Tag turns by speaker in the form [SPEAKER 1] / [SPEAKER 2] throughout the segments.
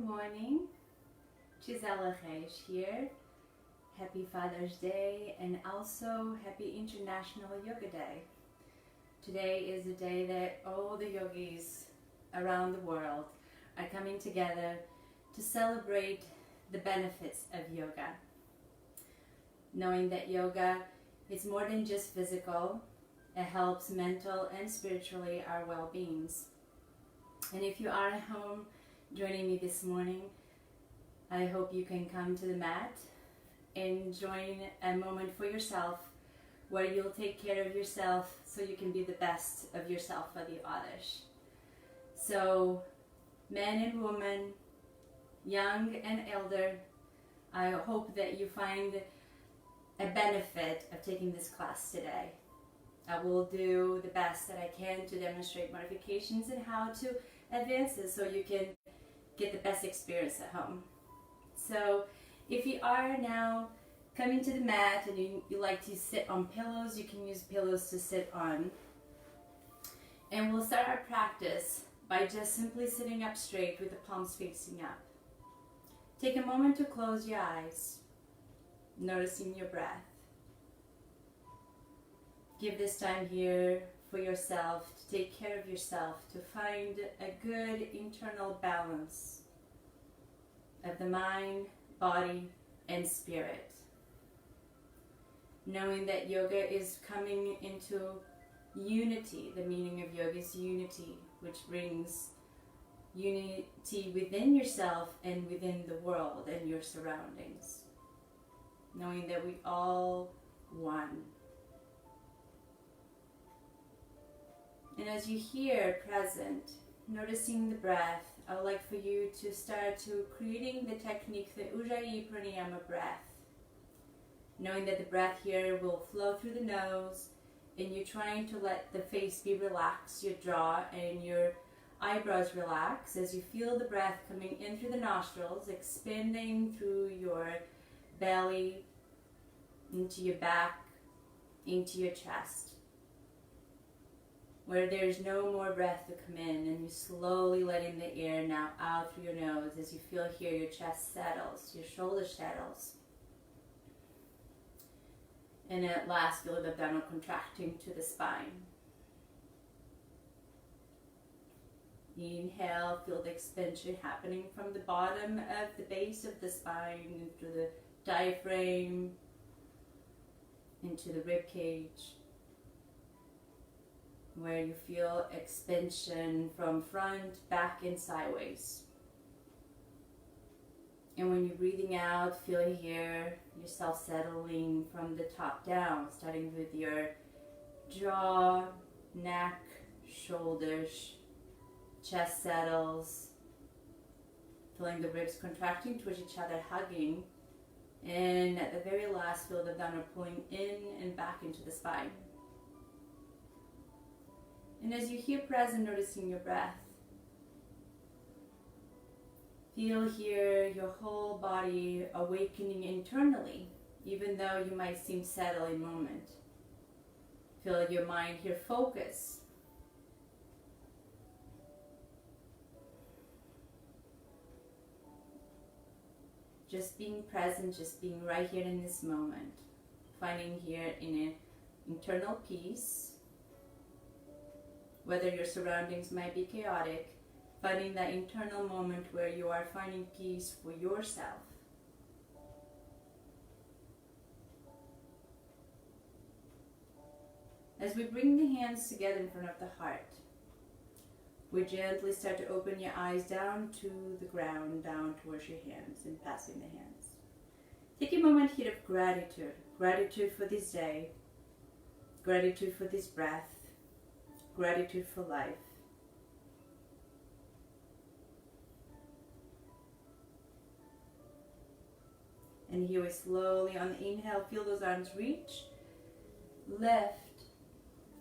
[SPEAKER 1] morning. Gisela Reis here. Happy Father's Day and also Happy International Yoga Day. Today is the day that all the yogis around the world are coming together to celebrate the benefits of yoga. Knowing that yoga is more than just physical, it helps mental and spiritually our well-beings. And if you are at home joining me this morning, I hope you can come to the mat and join a moment for yourself where you'll take care of yourself so you can be the best of yourself for the others. So, men and women, young and elder, I hope that you find a benefit of taking this class today. I will do the best that I can to demonstrate modifications and how to advance this so you can get the best experience at home. So if you are now coming to the mat and you like to sit on pillows, you can use pillows to sit on. And we'll start our practice by just simply sitting up straight with the palms facing up. Take a moment to close your eyes, noticing your breath. Give this time here for yourself, to take care of yourself, to find a good internal balance of the mind, body, and spirit. Knowing that yoga is coming into unity, the meaning of yoga is unity, which brings unity within yourself and within the world and your surroundings. Knowing that we all one. And as you here present, noticing the breath, I would like for you to start to creating the technique, the Ujjayi Pranayama breath. Knowing that the breath here will flow through the nose and you're trying to let the face be relaxed, your jaw and your eyebrows relax as you feel the breath coming in through the nostrils, expanding through your belly, into your back, into your chest. Where there's no more breath to come in and you're slowly letting the air now out through your nose as you feel here your chest settles, your shoulder settles. And at last feel the abdominal contracting to the spine. Inhale, feel the expansion happening from the bottom of the base of the spine into the diaphragm, into the rib cage, where you feel expansion from front, back, and sideways. And when you're breathing out, feel here yourself settling from the top down, starting with your jaw, neck, shoulders, chest settles, feeling the ribs contracting towards each other, hugging, and at the very last, feel the abdominal pulling in and back into the spine. And as you're here present, noticing your breath, feel here your whole body awakening internally, even though you might seem settled in a moment. Feel your mind here focus. Just being present, just being right here in this moment. Finding here in an internal peace. Whether your surroundings might be chaotic, finding that internal moment where you are finding peace for yourself. As we bring the hands together in front of the heart, we gently start to open your eyes down to the ground, down towards your hands and passing the hands. Take a moment here of gratitude. Gratitude for this day. Gratitude for this breath. Gratitude for life. And here we slowly, on the inhale, feel those arms reach, lift,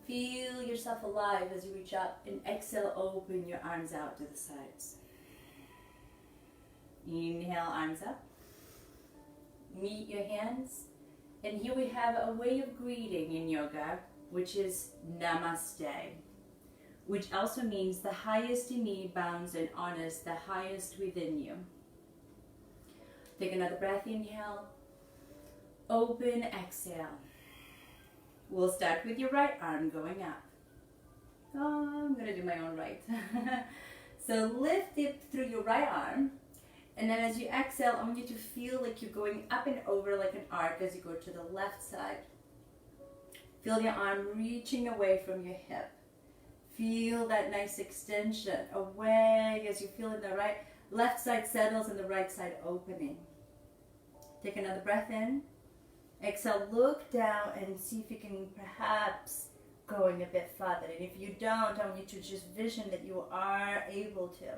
[SPEAKER 1] feel yourself alive as you reach up, and exhale, open your arms out to the sides. Inhale, arms up, meet your hands, and here we have a way of greeting in yoga, which is Namaste, which also means the highest in me bounds and honors the highest within you. Take another breath, inhale, open, exhale. We'll start with your right arm going up. Oh, I'm gonna do my own right. So lift it through your right arm, and then as you exhale, I want you to feel like you're going up and over like an arc as you go to the left side. Feel your arm reaching away from your hip. Feel that nice extension away as you feel in the right, left side settles and the right side opening. Take another breath in. Exhale, look down and see if you can perhaps going a bit further. And if you don't, I want you to just vision that you are able to.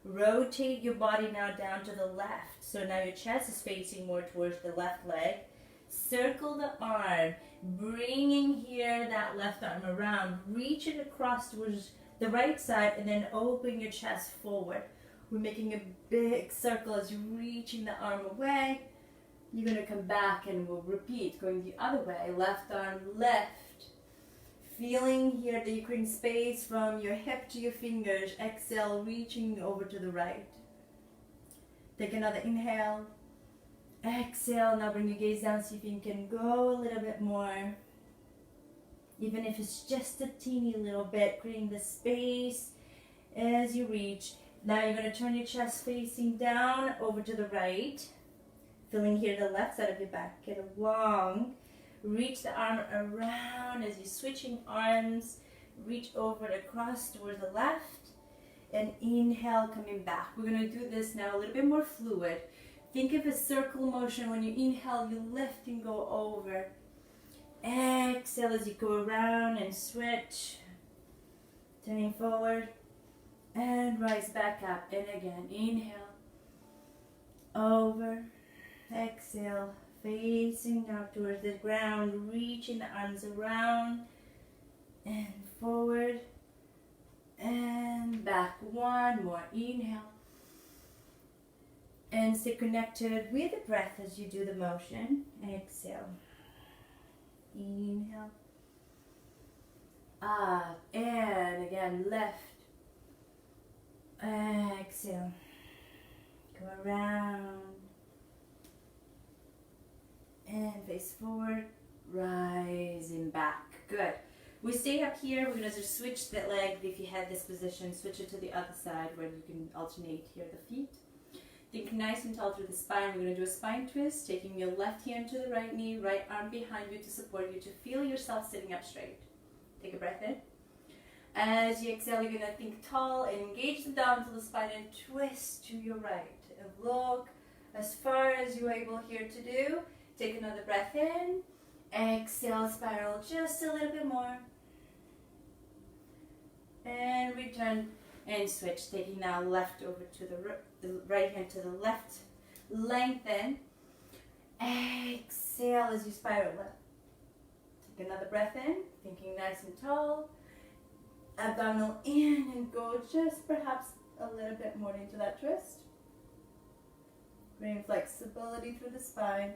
[SPEAKER 1] Rotate your body now down to the left. So now your chest is facing more towards the left leg. Circle the arm, bringing here that left arm around. Reach it across towards the right side and then open your chest forward. We're making a big circle as you're reaching the arm away. You're going to come back and we'll repeat, going the other way. Left arm, left. Feeling here that you're creating space from your hip to your fingers. Exhale, reaching over to the right. Take another inhale. Exhale, now bring your gaze down, see if you can go a little bit more. Even if it's just a teeny little bit, creating the space as you reach. Now you're going to turn your chest facing down over to the right. Feeling here the left side of your back, get long. Reach the arm around as you're switching arms. Reach over and across towards the left. And inhale, coming back. We're going to do this now a little bit more fluid. Think of a circle motion. When you inhale, you lift and go over. Exhale as you go around and switch. Turning forward. And rise back up. And again, inhale. Over. Exhale, facing down towards the ground, reaching the arms around and forward and back. One more, inhale. And stay connected with the breath as you do the motion. Exhale, inhale, up, and again, left, exhale, go around. And face forward, rising back. Good. We stay up here. We're going to just switch the leg. If you had this position, switch it to the other side where you can alternate here the feet. Think nice and tall through the spine. We're going to do a spine twist, taking your left hand to the right knee, right arm behind you to support you, to feel yourself sitting up straight. Take a breath in. As you exhale, you're going to think tall and engage the down to the spine and twist to your right. And look as far as you're able here to do. Take another breath in. Exhale, spiral just a little bit more. And return and switch. Taking now left over to the right hand to the left. Lengthen. Exhale as you spiral left. Take another breath in. Thinking nice and tall. Abdominal in and go just perhaps a little bit more into that twist. Bring flexibility through the spine.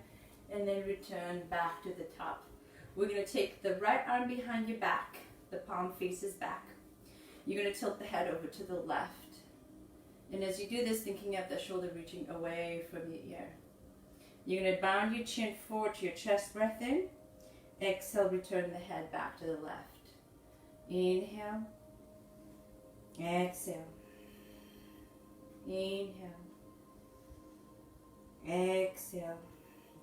[SPEAKER 1] And then return back to the top. We're going to take the right arm behind your back. The palm faces back. You're going to tilt the head over to the left. And as you do this, thinking of the shoulder reaching away from your ear. You're going to bound your chin forward to your chest, breath in. Exhale, return the head back to the left. Inhale. Exhale. Inhale. Exhale.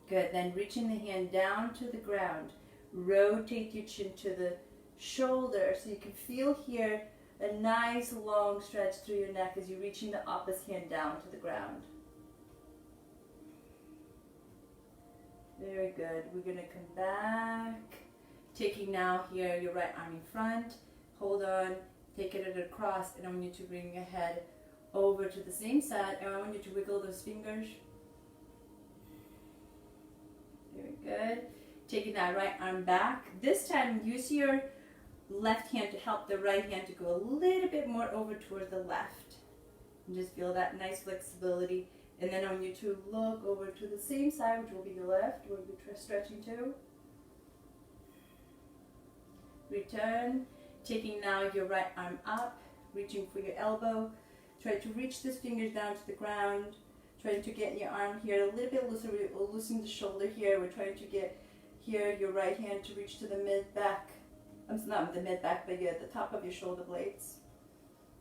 [SPEAKER 1] Good. Then reaching the hand down to the ground. Rotate your chin to the shoulder so you can feel here a nice long stretch through your neck as you're reaching the opposite hand down to the ground. Very good. We're going to come back. Taking now here your right arm in front. Hold on. Take it across, and I want you to bring your head over to the same side, and I want you to wiggle those fingers. Very good. Taking that right arm back. This time, use your left hand to help the right hand to go a little bit more over toward the left. And just feel that nice flexibility. And then I want you to look over to the same side, which will be the left, where you're stretching to. Return. Taking now your right arm up, reaching for your elbow. Try to reach these fingers down to the ground. Trying to get your arm here a little bit looser. We're loosening the shoulder here. We're trying to get here your right hand to reach to the mid-back. Not the mid-back, but yeah, the top of your shoulder blades.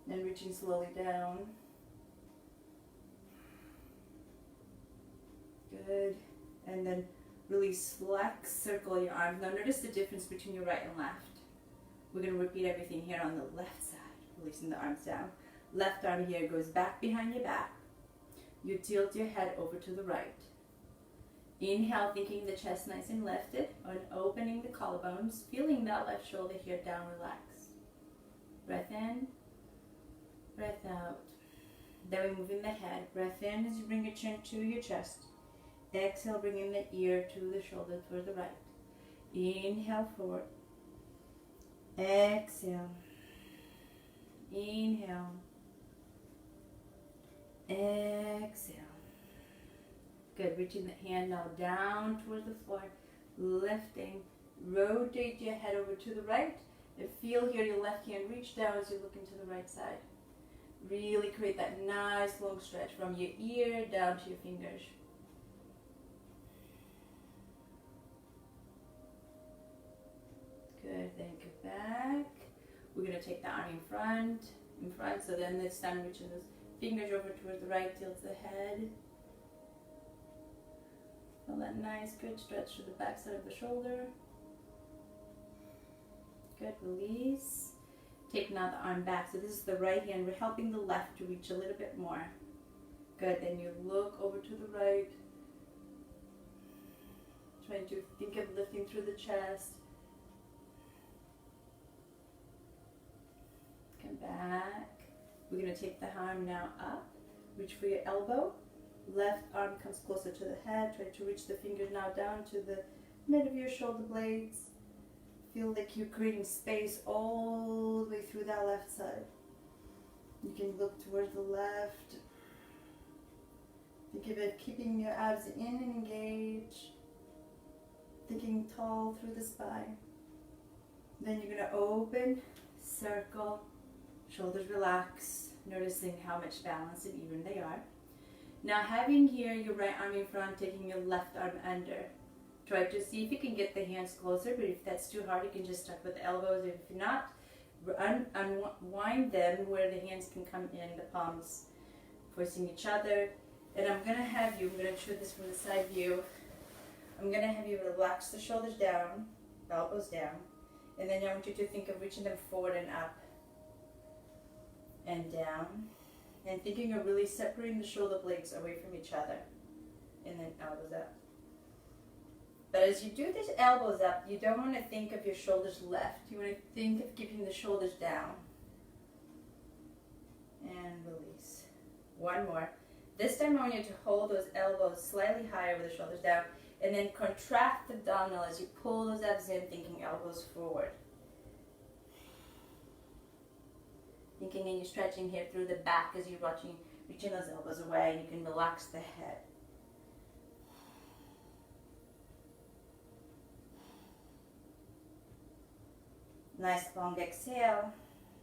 [SPEAKER 1] And reaching slowly down. Good. And then release, flex, circle your arms. Now notice the difference between your right and left. We're going to repeat everything here on the left side, releasing the arms down. Left arm here goes back behind your back. You tilt your head over to the right. Inhale, thinking the chest nice and lifted, and opening the collarbones, feeling that left shoulder here down, relax. Breath in, breath out. Then we're moving the head. Breath in as you bring your chin to your chest. Exhale, bringing the ear to the shoulder toward the right. Inhale forward. Exhale. Inhale. Exhale. Good. Reaching the hand now down towards the floor. Lifting. Rotate your head over to the right. And feel here your left hand reach down as you look into the right side. Really create that nice long stretch from your ear down to your fingers. Good, then go back. We're going to take the arm in front, so then this time reaching those fingers over towards the right, tilts the head. Feel that nice, good stretch to the back side of the shoulder. Good, release. Take now the arm back, so this is the right hand. We're helping the left to reach a little bit more. Good, then you look over to the right. Trying to think of lifting through the chest. Come back. We're going to take the arm now up. Reach for your elbow. Left arm comes closer to the head. Try to reach the fingers now down to the mid of your shoulder blades. Feel like you're creating space all the way through that left side. You can look towards the left. Think of it keeping your abs in and engaged. Thinking tall through the spine. Then you're going to open, circle, shoulders relax, noticing how much balance and even they are. Now having here your right arm in front, taking your left arm under. Try to see if you can get the hands closer, but if that's too hard, you can just start with the elbows. If not, unwind them where the hands can come in, the palms facing each other. And I'm going to have you, I'm going to show this from the side view. I'm going to have you relax the shoulders down, elbows down. And then I want you to think of reaching them forward and up and down. And thinking of really separating the shoulder blades away from each other. And then elbows up. But as you do these elbows up, you don't want to think of your shoulders left. You want to think of keeping the shoulders down. And release. One more. This time I want you to hold those elbows slightly higher with the shoulders down. And then contract the abdominal as you pull those abs in, thinking elbows forward. Thinking and you're stretching here through the back as you're reaching those elbows away, and you can relax the head. Nice long exhale,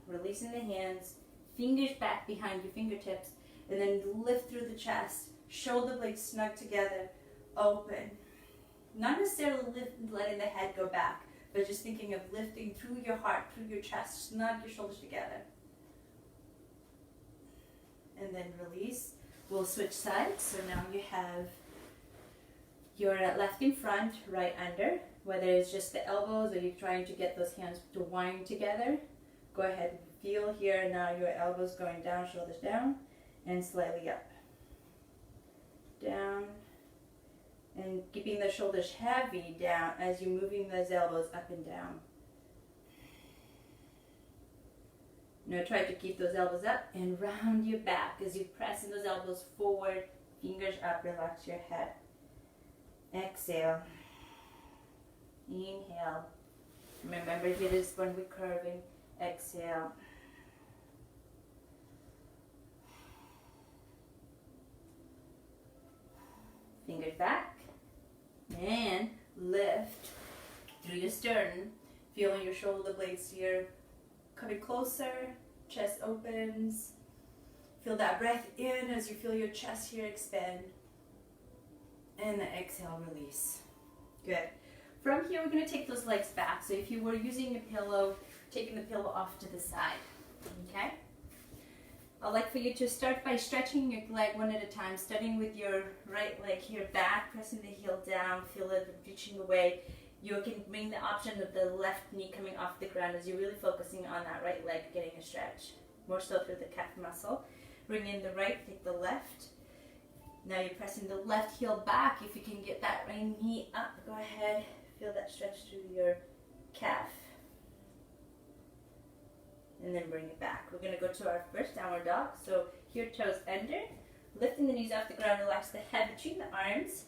[SPEAKER 1] releasing the hands, fingers back behind your fingertips, and then lift through the chest, shoulder blades snug together, open. Not necessarily letting the head go back, but just thinking of lifting through your heart, through your chest, snug your shoulders together. And then release. We'll switch sides. So now you have your left in front, right under. Whether it's just the elbows or you're trying to get those hands to wind together, go ahead and feel here now your elbows going down, shoulders down, and slightly up. Down. And keeping the shoulders heavy down as you're moving those elbows up and down. Now try to keep those elbows up and round your back as you're pressing those elbows forward, fingers up, relax your head. Exhale. Inhale. Remember here is when we're curving. Exhale. Fingers back. And lift through your sternum. Feeling your shoulder blades here coming closer, chest opens. Feel that breath in as you feel your chest here expand. And the exhale, release. Good. From here, we're going to take those legs back. So if you were using a pillow, taking the pillow off to the side. Okay? I'd like for you to start by stretching your leg one at a time, starting with your right leg here back, pressing the heel down, feel it reaching away. You can bring the option of the left knee coming off the ground as you're really focusing on that right leg getting a stretch, more so through the calf muscle. Bring in the right, take the left. Now you're pressing the left heel back. If you can get that right knee up, go ahead. Feel that stretch through your calf. And then bring it back. We're going to go to our first downward dog. So here, toes under. Lifting the knees off the ground, relax the head between the arms.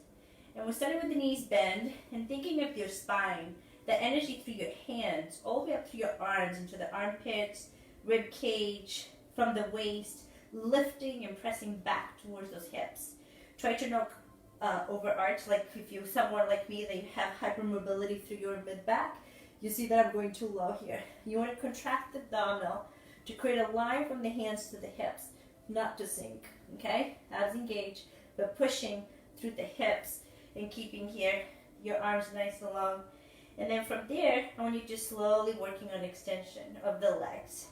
[SPEAKER 1] And we're starting with the knees bend and thinking of your spine, the energy through your hands, all the way up through your arms, into the armpits, rib cage, from the waist, lifting and pressing back towards those hips. Try to not overarch, like if you're someone like me, that you have hypermobility through your mid-back. You see that I'm going too low here. You want to contract the abdominal to create a line from the hands to the hips, not to sink, okay? Abs engaged, but pushing through the hips and keeping here your arms nice and long. And then from there, I want you to slowly working on extension of the legs.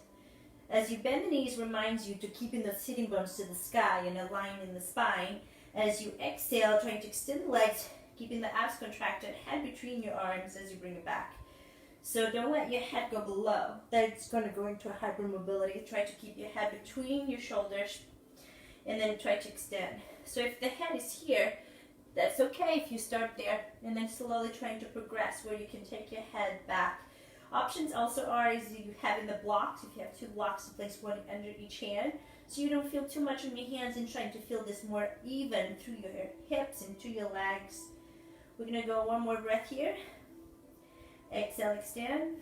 [SPEAKER 1] As you bend the knees, reminds you to keeping the sitting bones to the sky and a line in the spine. As you exhale, trying to extend the legs, keeping the abs contracted, head between your arms as you bring it back. So don't let your head go below. That's going to go into a hypermobility. Try to keep your head between your shoulders and then try to extend. So if the head is here, that's okay if you start there and then slowly trying to progress where you can take your head back. Options also are is you have in the blocks, if you have two blocks to place one under each hand, so you don't feel too much on your hands and trying to feel this more even through your hips and through your legs. We're going to go one more breath here. Exhale, extend.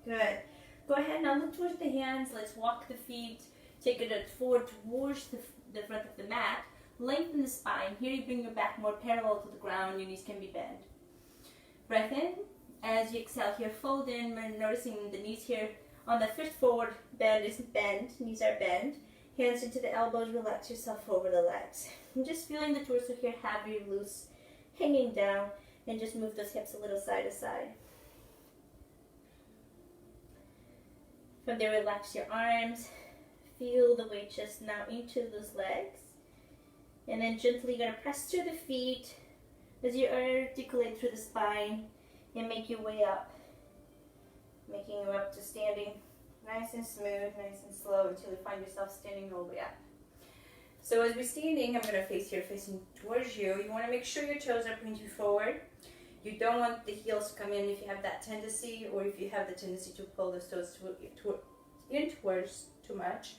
[SPEAKER 1] Good. Go ahead now, look towards the hands. Let's walk the feet. Take it forward towards the front of the mat. Lengthen the spine. Here you bring your back more parallel to the ground. Your knees can be bent. Breath in. As you exhale here, fold in. We're noticing the knees here on the fist forward. Bend is bent. Knees are bent. Hands into the elbows. Relax yourself over the legs. And just feeling the torso here heavy, loose, hanging down. And just move those hips a little side to side. From there, relax your arms. Feel the weight just now into those legs. And then gently you're going to press through the feet as you articulate through the spine and make your way up. Making you up to standing nice and smooth, nice and slow until you find yourself standing all the way up. So as we're standing, I'm going to face here, facing towards you. You want to make sure your toes are pointing forward. You don't want the heels to come in if you have that tendency, or if you have the tendency to pull the toes in towards too much.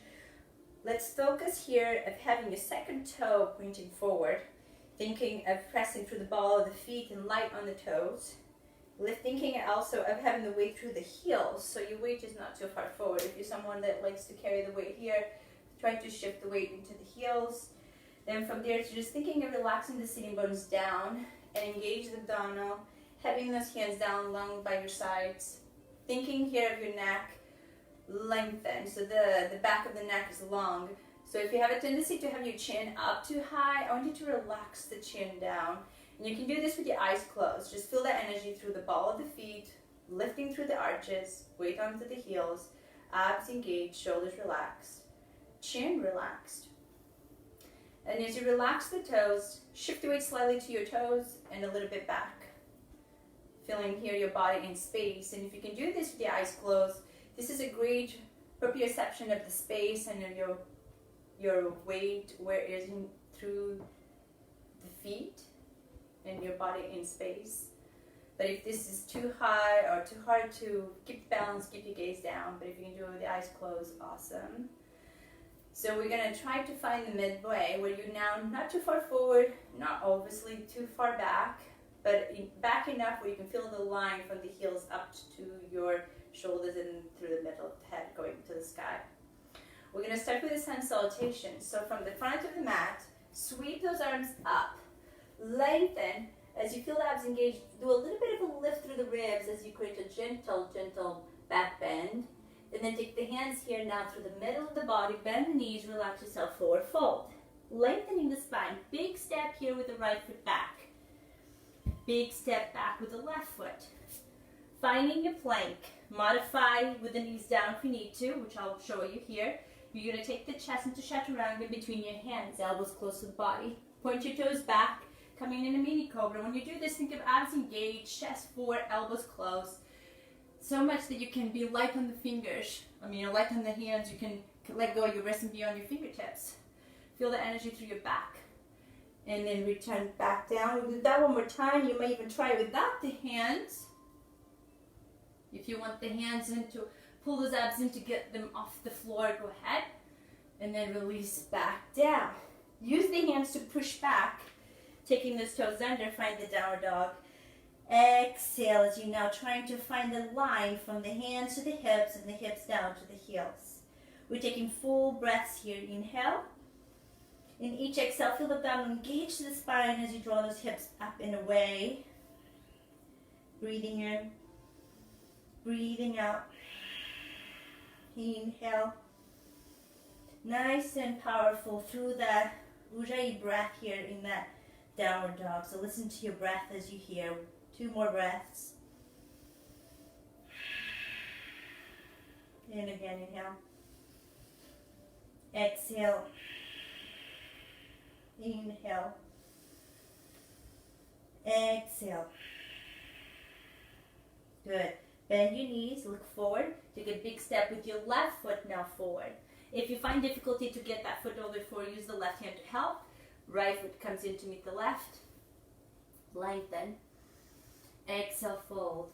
[SPEAKER 1] Let's focus here of having your second toe pointing forward, thinking of pressing through the ball of the feet and light on the toes. Thinking also of having the weight through the heels, so your weight is not too far forward. If you're someone that likes to carry the weight here, try to shift the weight into the heels. Then from there, to just thinking of relaxing the sitting bones down and engage the abdominal, having those hands down long by your sides. Thinking here of your neck, lengthen, so the back of the neck is long. So if you have a tendency to have your chin up too high, I want you to relax the chin down. And you can do this with your eyes closed. Just feel that energy through the ball of the feet, lifting through the arches, weight onto the heels, abs engaged, shoulders relaxed, chin relaxed. And as you relax the toes, shift the weight slightly to your toes and a little bit back. Feeling here your body in space. And if you can do this with your eyes closed, this is a great proprioception of the space and of your weight where it is through the feet and your body in space. But if this is too high or too hard to keep balance, keep your gaze down. But if you can do it with the eyes closed, awesome. So we're going to try to find the midway where you're now not too far forward, not obviously too far back, but back enough where you can feel the line from the heels up to your shoulders and through the middle of the head going to the sky. We're going to start with a sun salutation. So from the front of the mat, sweep those arms up, lengthen. As you feel the abs engaged, do a little bit of a lift through the ribs as you create a gentle back bend. And then take the hands here now through the middle of the body, bend the knees, relax yourself forward, fold. Lengthening the spine, big step here with the right foot back. Big step back with the left foot. Finding your plank, modify with the knees down if you need to, which I'll show you here. You're going to take the chest into chaturanga between your hands, elbows close to the body. Point your toes back, coming in a mini cobra. When you do this, think of abs engaged, chest forward, elbows closed. So much that you can be light on the fingers. Light on the hands. You can let go of your wrists and be on your fingertips. Feel the energy through your back. And then return back down. We'll do that one more time. You may even try without the hands. If you want the hands in to pull those abs in to get them off the floor, go ahead. And then release back down. Use the hands to push back. Taking those toes under, find the downward dog. Exhale as you're now trying to find the line from the hands to the hips and the hips down to the heels. We're taking full breaths here. Inhale. In each exhale, feel the abdomen engage the spine as you draw those hips up and away. Breathing in. Breathing out. Inhale. Nice and powerful through that Ujjayi breath here in that downward dog. So listen to your breath as you hear. 2 more breaths. And again, inhale. Exhale. Inhale. Exhale. Good. Bend your knees, look forward. Take a big step with your left foot now forward. If you find difficulty to get that foot over forward, use the left hand to help. Right foot comes in to meet the left. Lengthen. Exhale, fold.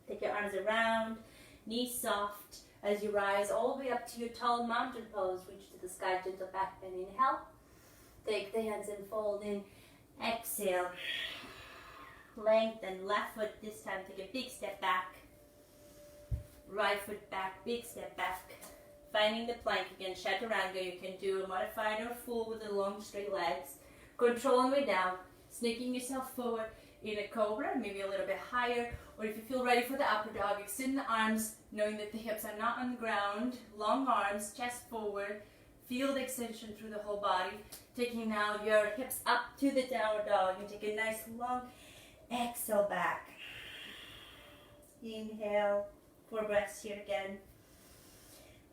[SPEAKER 1] Take your arms around, knees soft as you rise all the way up to your tall mountain pose. Reach to the sky, gentle back bend. Inhale. Take the hands and fold in. Exhale. Lengthen. Left foot this time. Take a big step back. Right foot back. Big step back. Finding the plank again. Chaturanga. You can do a modified or full with the long straight legs. Controlling way down. Snaking yourself forward in a cobra, maybe a little bit higher. Or if you feel ready for the upper dog, extend the arms, knowing that the hips are not on the ground. Long arms, chest forward. Feel the extension through the whole body. Taking now your hips up to the downward dog. And take a nice long exhale back. Inhale. 4 breaths here again.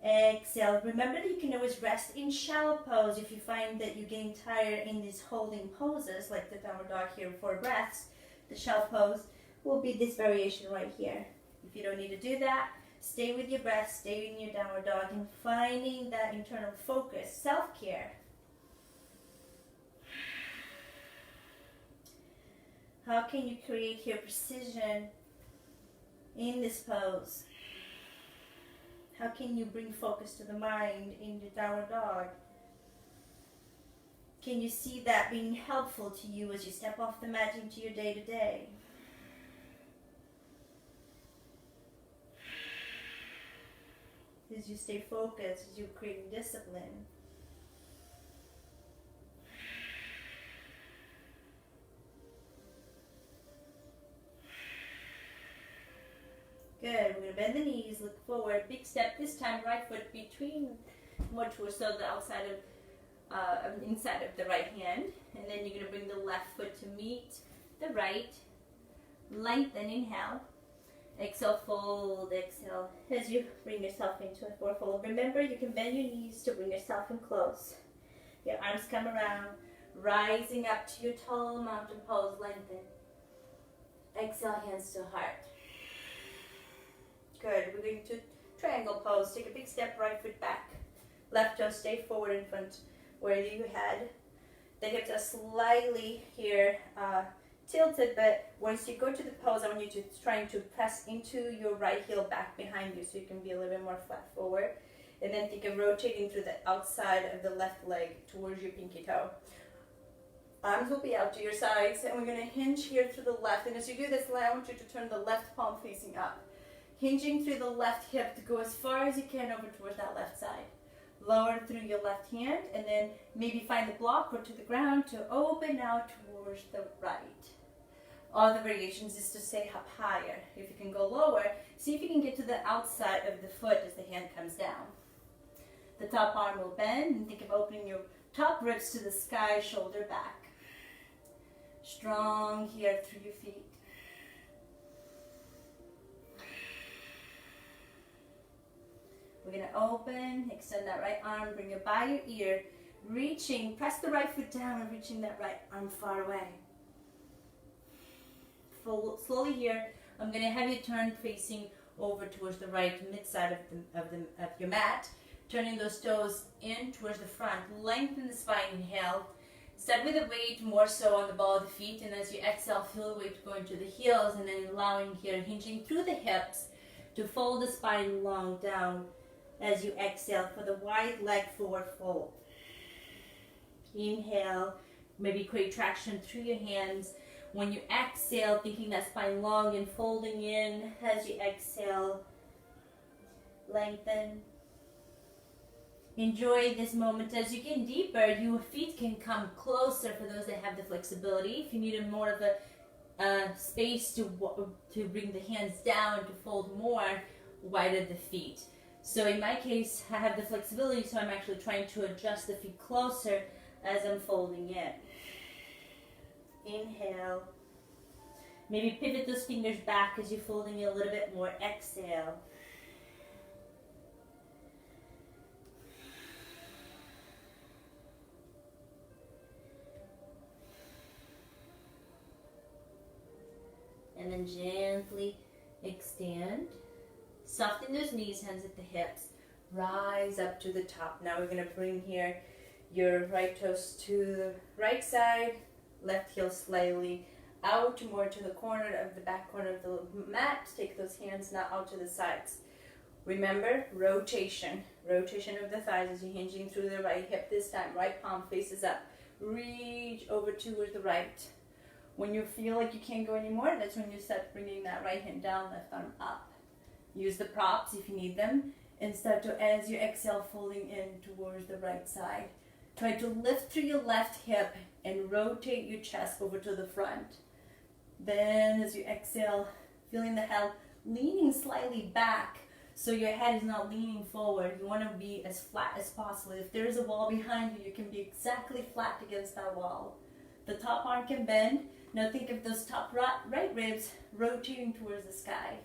[SPEAKER 1] Exhale. Remember that you can always rest in shallow pose if you find that you're getting tired in these holding poses, like the downward dog here, 4 breaths. The shallow pose will be this variation right here. If you don't need to do that, stay with your breath, stay in your downward dog, and finding that internal focus, self-care. How can you create your precision in this pose? How can you bring focus to the mind in the downward dog? Can you see that being helpful to you as you step off the mat into your day-to-day? As you stay focused, as you create discipline. Good. We're going to bend the knees, look forward. Big step this time, right foot between more towards the outside of inside of the right hand. And then you're going to bring the left foot to meet the right. Lengthen, inhale. Exhale, fold, exhale. As you bring yourself into a fourfold. Remember, you can bend your knees to bring yourself in close. Your arms come around, rising up to your tall mountain pose, lengthen. Exhale, hands to heart. Good. We're going to triangle pose. Take a big step, right foot back. Left toe stay forward in front where you had. The hips are slightly here tilted, but once you go to the pose, I want you to trying to press into your right heel back behind you so you can be a little bit more flat forward. And then think of rotating through the outside of the left leg towards your pinky toe. Arms will be out to your sides, and we're going to hinge here through the left. And as you do this, I want you to turn the left palm facing up. Hinging through the left hip to go as far as you can over towards that left side. Lower through your left hand, and then maybe find the block or to the ground to open out towards the right. All the variations is to stay up higher. If you can go lower, See if you can get to the outside of the foot as the hand comes down. The top arm will bend, and think of opening your top ribs to the sky, shoulder back. Strong here through your feet. We're going to open, extend that right arm, bring it by your ear, reaching, press the right foot down and reaching that right arm far away. Slowly here, I'm going to have you turn facing over towards the right mid-side of your mat, turning those toes in towards the front. Lengthen the spine, inhale. Start with the weight more so on the ball of the feet, and as you exhale, feel the weight going to the heels, and then allowing here, hinging through the hips to fold the spine long down as you exhale for the wide leg forward fold. Inhale, maybe create traction through your hands. When you exhale, thinking that spine long and folding in as you exhale. Lengthen. Enjoy this moment. As you get deeper, your feet can come closer for those that have the flexibility. If you need more of a space to bring the hands down, to fold more, widen the feet. So in my case, I have the flexibility, so I'm actually trying to adjust the feet closer as I'm folding in. Inhale. Maybe pivot those fingers back as you're folding in a little bit more. Exhale. And then gently extend. Soften those knees, hands at the hips. Rise up to the top. Now we're going to bring here your right toes to the right side, left heel slightly out more to the corner of the back corner of the mat. Take those hands now out to the sides. Remember, rotation. Rotation of the thighs as you're hinging through the right hip this time. Right palm faces up. Reach over towards the right. When you feel like you can't go anymore, that's when you start bringing that right hand down, left arm up. Use the props if you need them, and start to, as you exhale, folding in towards the right side. Try to lift through your left hip and rotate your chest over to the front. Then as you exhale, feeling the head leaning slightly back so your head is not leaning forward. You want to be as flat as possible. If there is a wall behind you, you can be exactly flat against that wall. The top arm can bend. Now think of those top right ribs rotating towards the sky.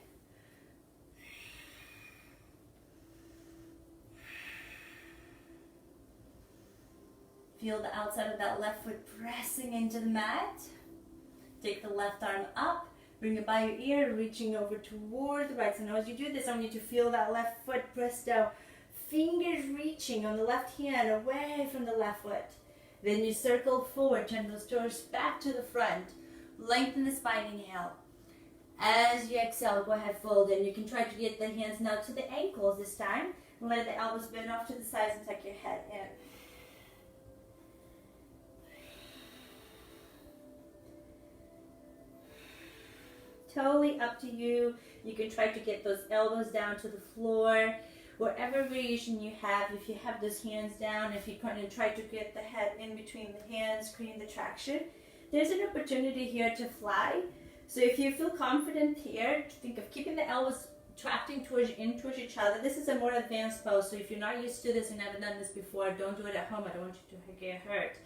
[SPEAKER 1] Feel the outside of that left foot pressing into the mat. Take the left arm up, bring it by your ear, reaching over toward the right. So now as you do this, I want you to feel that left foot press down. Fingers reaching on the left hand away from the left foot. Then you circle forward, turn those toes back to the front. Lengthen the spine, inhale. As you exhale, go ahead, fold in. You can try to get the hands now to the ankles this time. And let the elbows bend off to the sides and tuck your head in. Totally up to you. You can try to get those elbows down to the floor. Whatever variation you have, if you have those hands down, if you kind of try to get the head in between the hands, creating the traction, there's an opportunity here to fly. So if you feel confident here, think of keeping the elbows tracting towards each other. This is a more advanced pose, so if you're not used to this and never done this before, don't do it at home. I don't want you to get hurt.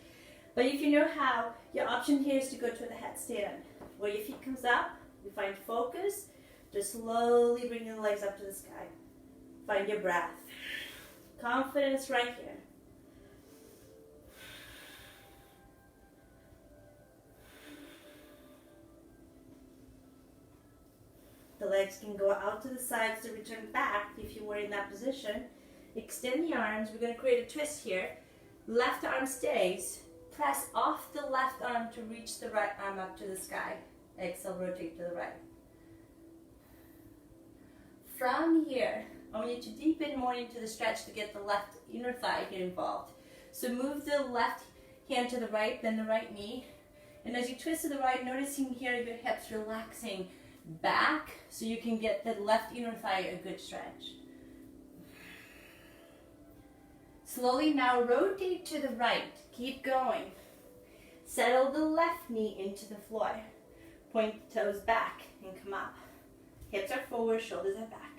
[SPEAKER 1] But if you know how, your option here is to go to the headstand, where your feet comes up. You find focus, just slowly bring your legs up to the sky. Find your breath. Confidence right here. The legs can go out to the sides to return back if you were in that position. Extend the arms. We're going to create a twist here. Left arm stays. Press off the left arm to reach the right arm up to the sky. Exhale, rotate to the right. From here, I want you to deepen more into the stretch to get the left inner thigh get involved. So move the left hand to the right, then the right knee. And as you twist to the right, noticing here your hips relaxing back so you can get the left inner thigh a good stretch. Slowly now rotate to the right. Keep going. Settle the left knee into the floor. Point the toes back and come up. Hips are forward, shoulders are back.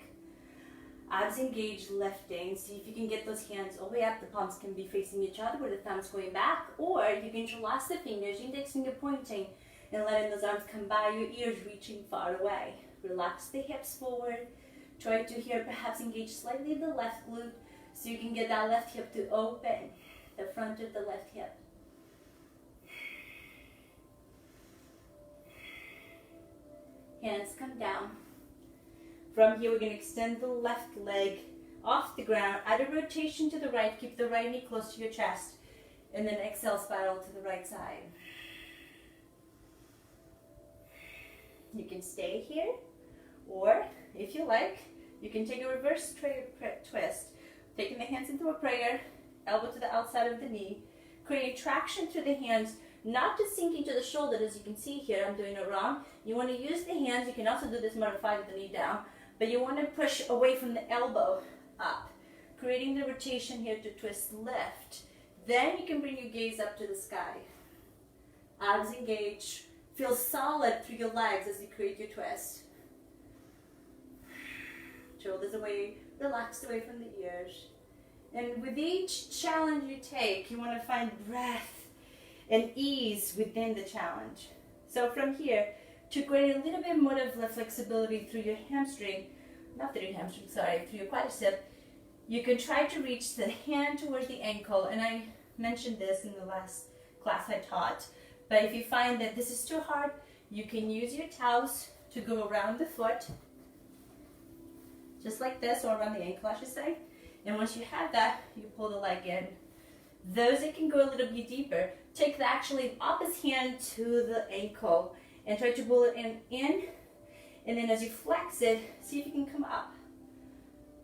[SPEAKER 1] Abs engaged, lifting. See if you can get those hands all the way up. The palms can be facing each other with the thumbs going back, or you can interlace the fingers, index finger pointing, and letting those arms come by your ears, reaching far away. Relax the hips forward. Try to here perhaps engage slightly the left glute so you can get that left hip to open, the front of the left hip. Hands come down. From here, we're going to extend the left leg off the ground. Add a rotation to the right. Keep the right knee close to your chest. And then exhale, spiral to the right side. You can stay here, or if you like, you can take a reverse twist, taking the hands into a prayer, elbow to the outside of the knee, creating traction through the hands, not just sinking to the shoulder. As you can see here, I'm doing it wrong. You want to use the hands. You can also do this modified with the knee down, but you want to push away from the elbow up, creating the rotation here to twist left. Then you can bring your gaze up to the sky. Abs engage. Feel solid through your legs as you create your twist. Shoulders away, relaxed away from the ears. And with each challenge you take, you want to find breath and ease within the challenge. So from here, to create a little bit more of the flexibility through your hamstring, not through your hamstring, sorry, through your quadricep, you can try to reach the hand towards the ankle. And I mentioned this in the last class I taught. But if you find that this is too hard, you can use your toes to go around the foot, just like this, or around the ankle, I should say. And once you have that, you pull the leg in. Those that can go a little bit deeper, take the actually opposite hand to the ankle and try to pull it in. And then as you flex it, see if you can come up.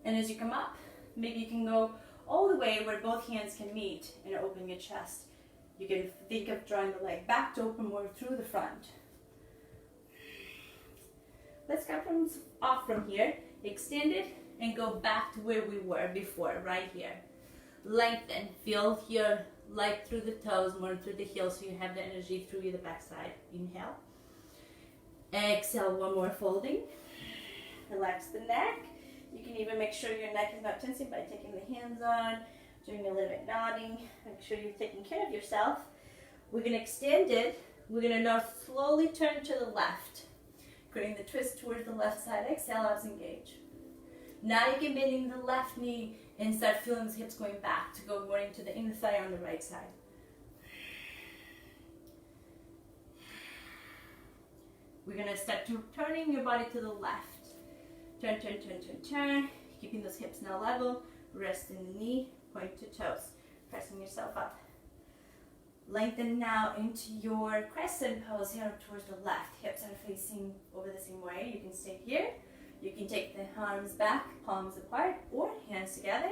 [SPEAKER 1] And as you come up, maybe you can go all the way where both hands can meet and open your chest. You can think of drawing the leg back to open more through the front. Let's come off from here, extend it, and go back to where we were before, right here. Lengthen, feel your light through the toes, more through the heels, so you have the energy through the backside. Inhale. Exhale, one more folding. Relax the neck. You can even make sure your neck is not tensing by taking the hands on, doing a little bit nodding. Make sure you're taking care of yourself. We're going to extend it. We're going to now slowly turn to the left, creating the twist towards the left side. Exhale, abs engage. Now you can bend in the left knee and start feeling the hips going back to go more into the inner thigh on the right side. We're going to start turning your body to the left. Turn, turn, turn, turn, turn. Keeping those hips now level. Rest in the knee. Point to toes, pressing yourself up. Lengthen now into your crescent pose here towards the left. Hips are facing over the same way. You can stay here. You can take the arms back, palms apart, or hands together,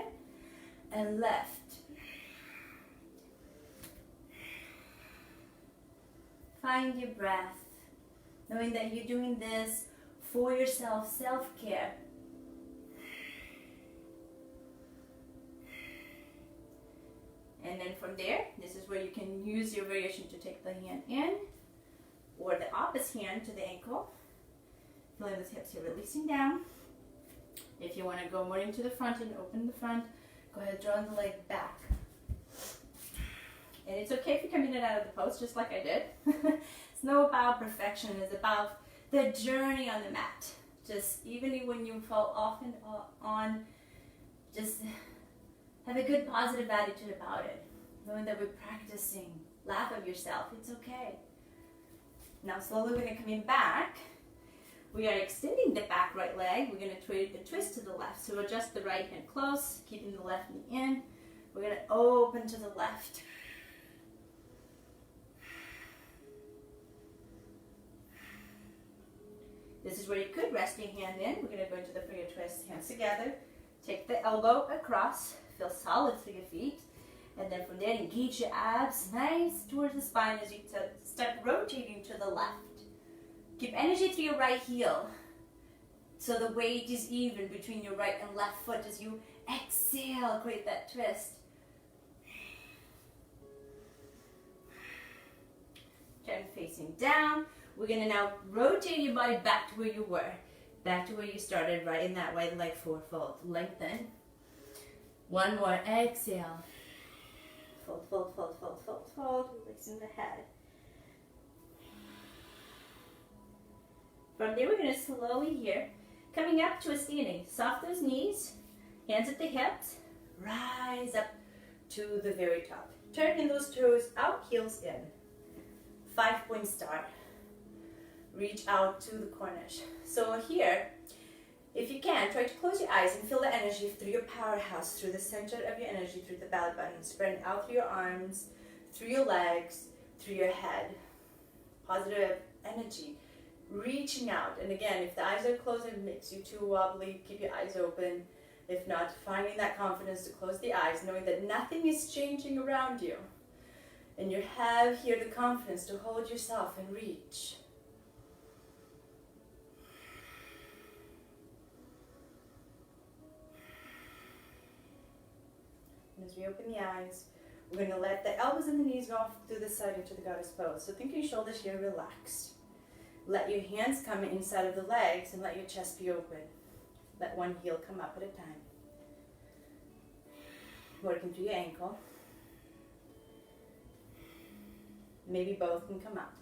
[SPEAKER 1] and left. Find your breath, knowing that you're doing this for yourself, self-care. And then from there, this is where you can use your variation to take the hand in, or the opposite hand to the ankle. Feeling those hips here releasing down. If you want to go more into the front and open the front, go ahead, draw the leg back. And it's okay if you come in and out of the pose, just like I did. It's not about perfection, it's about the journey on the mat. Just even when you fall off and on, just have a good positive attitude about it. Knowing that we're practicing. Laugh at yourself. It's okay. Now slowly we're going to come in back. We are extending the back right leg. We're going to twist to the left. So adjust the right hand close, keeping the left knee in. We're going to open to the left. This is where you could rest your hand in. We're going to go into the prayer twist, hands together. Take the elbow across. Feel solid through your feet. And then from there, engage your abs nice towards the spine as you start rotating to the left. Keep energy through your right heel, so the weight is even between your right and left foot as you exhale, create that twist. Turn facing down. We're going to now rotate your body back to where you were. Back to where you started, right in that right leg forward fold. Lengthen. One more. Exhale. Fold, fold, fold, fold, fold, fold. Releasing the head. From there, we're going to slowly here, coming up to a standing. Soft those knees, hands at the hips. Rise up to the very top. Turning those toes out, heels in. 5-point start. Reach out to the cornice. So here, if you can, try to close your eyes and feel the energy through your powerhouse, through the center of your energy, through the belly button, spreading out through your arms, through your legs, through your head. Positive energy, reaching out. And again, if the eyes are closed and it makes you too wobbly, keep your eyes open. If not, finding that confidence to close the eyes, knowing that nothing is changing around you. And you have here the confidence to hold yourself and reach. As we open the eyes, we're going to let the elbows and the knees go off to the side into the goddess pose. So think your shoulders here relaxed. Let your hands come inside of the legs and let your chest be open. Let one heel come up at a time. Working through your ankle. Maybe both can come up.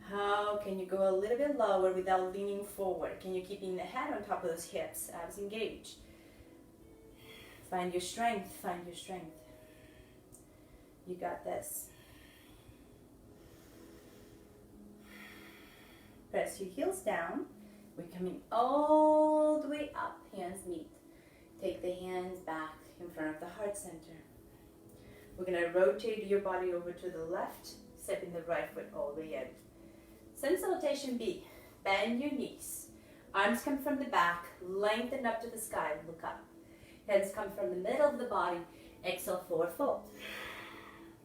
[SPEAKER 1] How can you go a little bit lower without leaning forward? Can you keep the head on top of those hips, abs engaged? Find your strength, find your strength. You got this. Press your heels down. We're coming all the way up, hands meet. Take the hands back in front of the heart center. We're going to rotate your body over to the left, stepping the right foot all the way in. Sun salutation B. Bend your knees. Arms come from the back, lengthen up to the sky, look up. Hands come from the middle of the body, exhale, forward fold.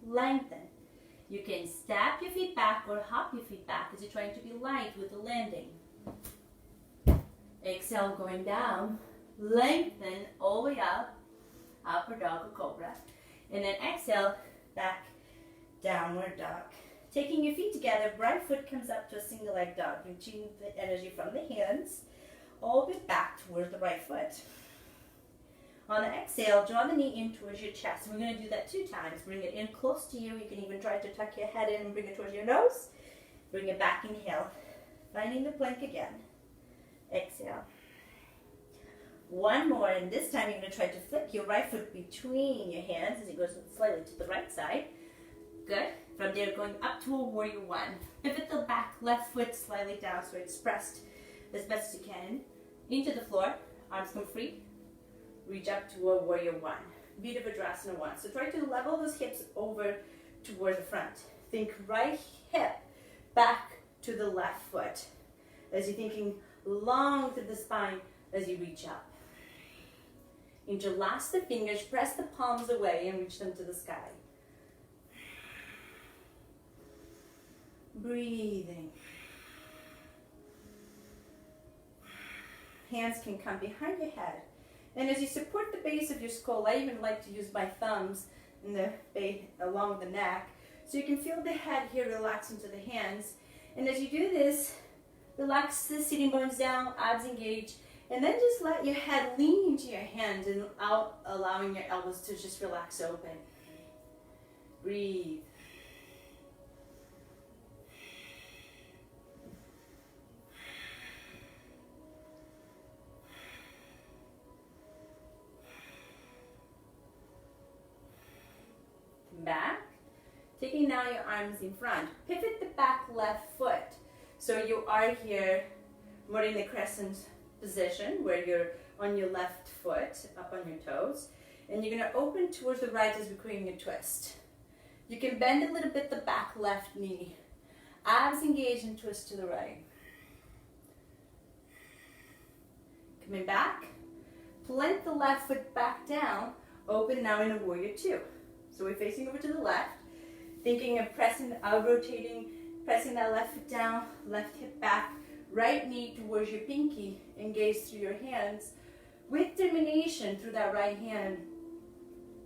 [SPEAKER 1] Lengthen. You can step your feet back or hop your feet back as you're trying to be light with the landing. Exhale, going down. Lengthen all the way up. Upward dog or cobra. And then exhale, back, downward dog. Taking your feet together, right foot comes up to a single leg dog. Reaching the energy from the hands all the way back towards the right foot. On the exhale, draw the knee in towards your chest. We're going to do that 2 times. Bring it in close to you. You can even try to tuck your head in and bring it towards your nose. Bring it back, inhale. Finding the plank again. Exhale. One more, and this time you're going to try to flick your right foot between your hands as it goes slightly to the right side. Good. From there, going up to a warrior 1. Pivot the back left foot slightly down so it's pressed as best as you can. Into the floor. Arms come free. Reach up to a warrior 1. Virabhadrasana 1. So try to level those hips over towards the front. Think right hip back to the left foot. As you're thinking long through the spine as you reach up. Interlace the fingers, press the palms away and reach them to the sky. Breathing. Hands can come behind your head. And as you support the base of your skull, I even like to use my thumbs in the base along the neck, so you can feel the head here relax into the hands. And as you do this, relax the sitting bones down, abs engage, and then just let your head lean into your hands and out, allowing your elbows to just relax open. Breathe. Back, taking now your arms in front. Pivot the back left foot. So you are here more in the crescent position where you're on your left foot, up on your toes. And you're going to open towards the right as we're creating a twist. You can bend a little bit the back left knee. Abs engage and twist to the right. Coming back. Plant the left foot back down. Open now in a warrior 2. So we're facing over to the left, thinking of pressing, rotating, pressing that left foot down, left hip back, right knee towards your pinky, engage through your hands, with determination through that right hand,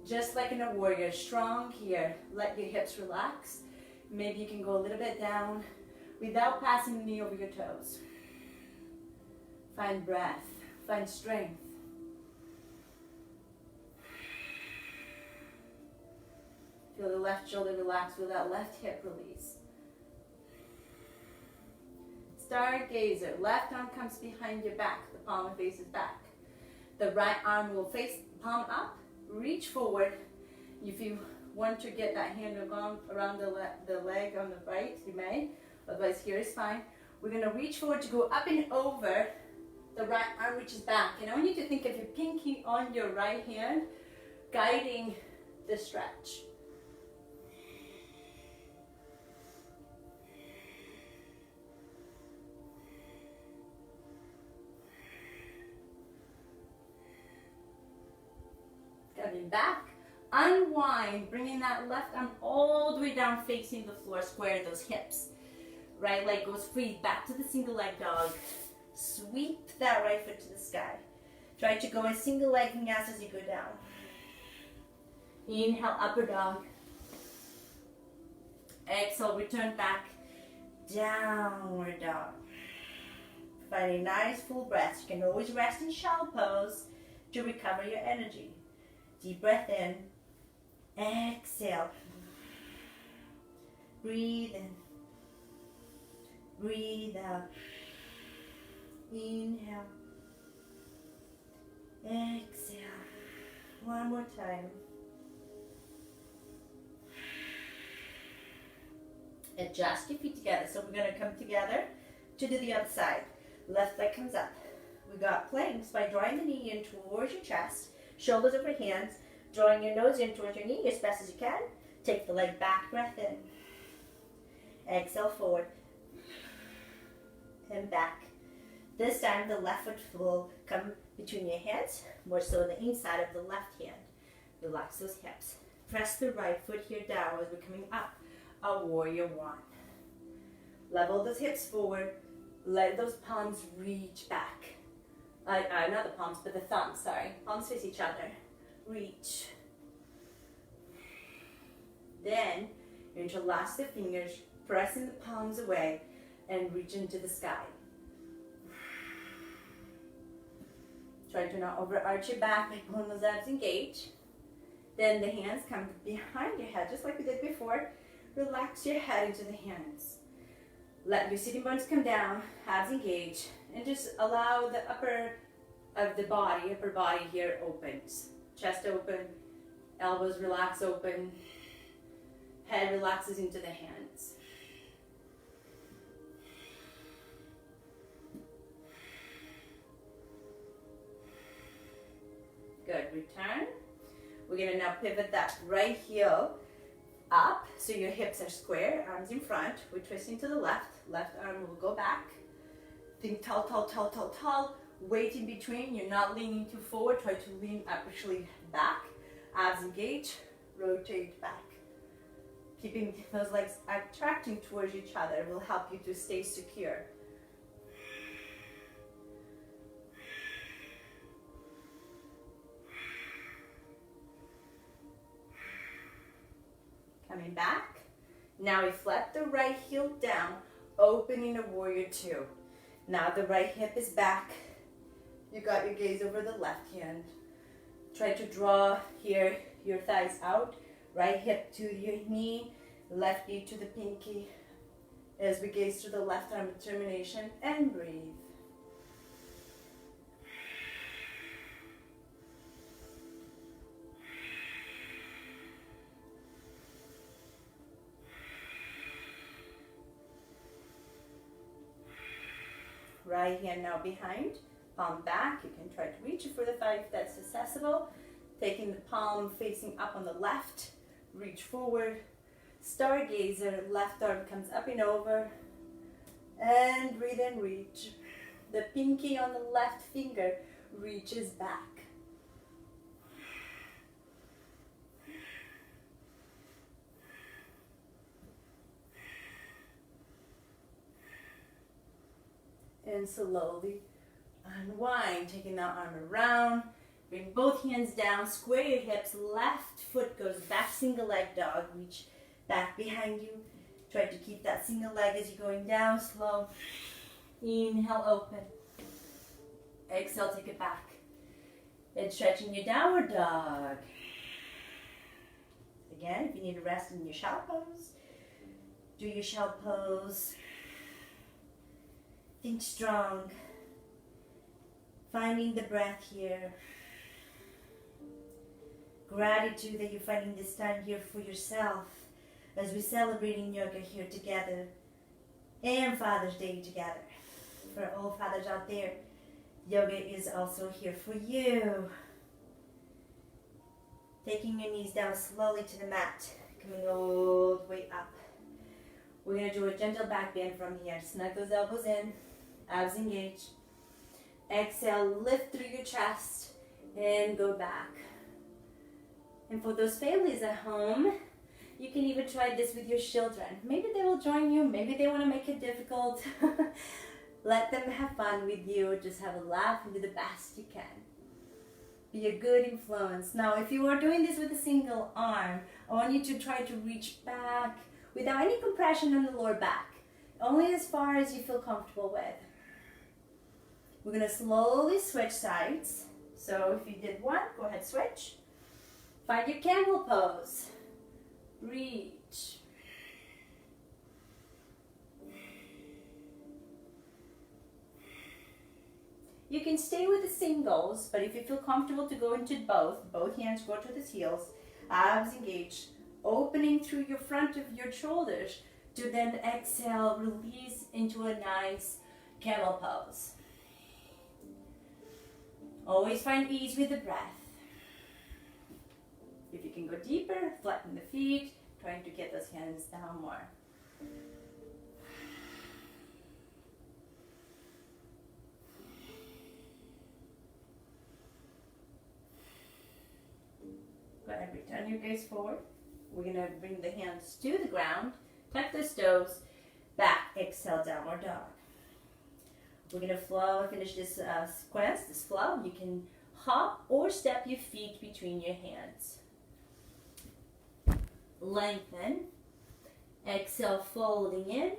[SPEAKER 1] just like in a warrior, strong here. Let your hips relax. Maybe you can go a little bit down without passing the knee over your toes. Find breath, find strength. Feel the left shoulder relax, feel that left hip release. Stargazer, left arm comes behind your back, the palm faces back. The right arm will face palm up, reach forward. If you want to get that hand around the leg on the right, you may, otherwise here is fine. We're going to reach forward to go up and over. The right arm reaches back. And I want you to think of your pinky on your right hand, guiding the stretch. Coming back, unwind, bringing that left arm all the way down, facing the floor, square those hips. Right leg goes free, back to the single leg dog. Sweep that right foot to the sky. Try to go in single leg vinyasa as you go down. Inhale, upper dog. Exhale, return back, downward dog. Find a nice full breath. You can always rest in shell pose to recover your energy. Deep breath in. Exhale. Breathe in. Breathe out. Inhale. Exhale. One more time. Adjust your feet together. So we're going to come together to do the other side. Left leg comes up. We got planks by drawing the knee in towards your chest. Shoulders over hands. Drawing your nose in towards your knee as best as you can. Take the leg back, breath in. Exhale forward. And back. This time the left foot will come between your hands, more so the inside of the left hand. Relax those hips. Press the right foot here down as we're coming up. A warrior one. Level those hips forward. Let those palms reach back. Not the palms, but the thumbs, sorry. Palms face each other. Reach. Then interlace the fingers, pressing the palms away and reach into the sky. Try to not overarch your back by pulling those abs engage. Then the hands come behind your head, just like we did before. Relax your head into the hands. Let your sitting bones come down, abs engage, and just allow the upper body here opens. Chest open, elbows relax open, head relaxes into the hands. Good, return. We're gonna now pivot that right heel up, so your hips are square, arms in front. We're twisting to the left arm will go back. Think tall, tall, tall, tall, tall. Weight in between, you're not leaning too forward, try to lean actually back. Abs engage, rotate back. Keeping those legs attracting towards each other will help you to stay secure. Coming back. Now we flip the right heel down, opening a warrior two. Now the right hip is back. You got your gaze over the left hand. Try to draw here your thighs out. Right hip to your knee, left knee to the pinky. As we gaze to the left arm with determination and breathe. Right hand now behind, palm back. You can try to reach for the thigh if that's accessible. Taking the palm facing up on the left, reach forward. Stargazer, left arm comes up and over. And breathe and reach. The pinky on the left finger reaches back. And slowly unwind, taking that arm around. Bring both hands down, square your hips, left foot goes back, single leg dog, reach back behind you. Try to keep that single leg as you're going down, slow. Inhale, open. Exhale, take it back. And stretching your downward dog. Again, if you need to rest in your shell pose, do your shell pose. Think strong. Finding the breath here. Gratitude that you're finding this time here for yourself as we're celebrating yoga here together and Father's Day together. For all fathers out there, yoga is also here for you. Taking your knees down slowly to the mat, coming all the way up. We're going to do a gentle back bend from here. Snug those elbows in, abs engaged. Exhale, lift through your chest and go back. And for those families at home, you can even try this with your children. Maybe they will join you. Maybe they want to make it difficult. Let them have fun with you. Just have a laugh and do the best you can. Be a good influence. Now, if you are doing this with a single arm, I want you to try to reach back without any compression on the lower back. Only as far as you feel comfortable with. We're going to slowly switch sides. So if you did one, go ahead, switch. Find your camel pose. Reach. You can stay with the singles, but if you feel comfortable to go into both hands go to the heels, abs engaged, opening through your front of your shoulders to then exhale, release into a nice camel pose. Always find ease with the breath. If you can go deeper, flatten the feet, trying to get those hands down more. Go ahead, return your gaze forward. We're going to bring the hands to the ground, tuck the toes, back, exhale, downward dog. We're going to flow, finish this sequence, this flow. You can hop or step your feet between your hands. Lengthen. Exhale, folding in.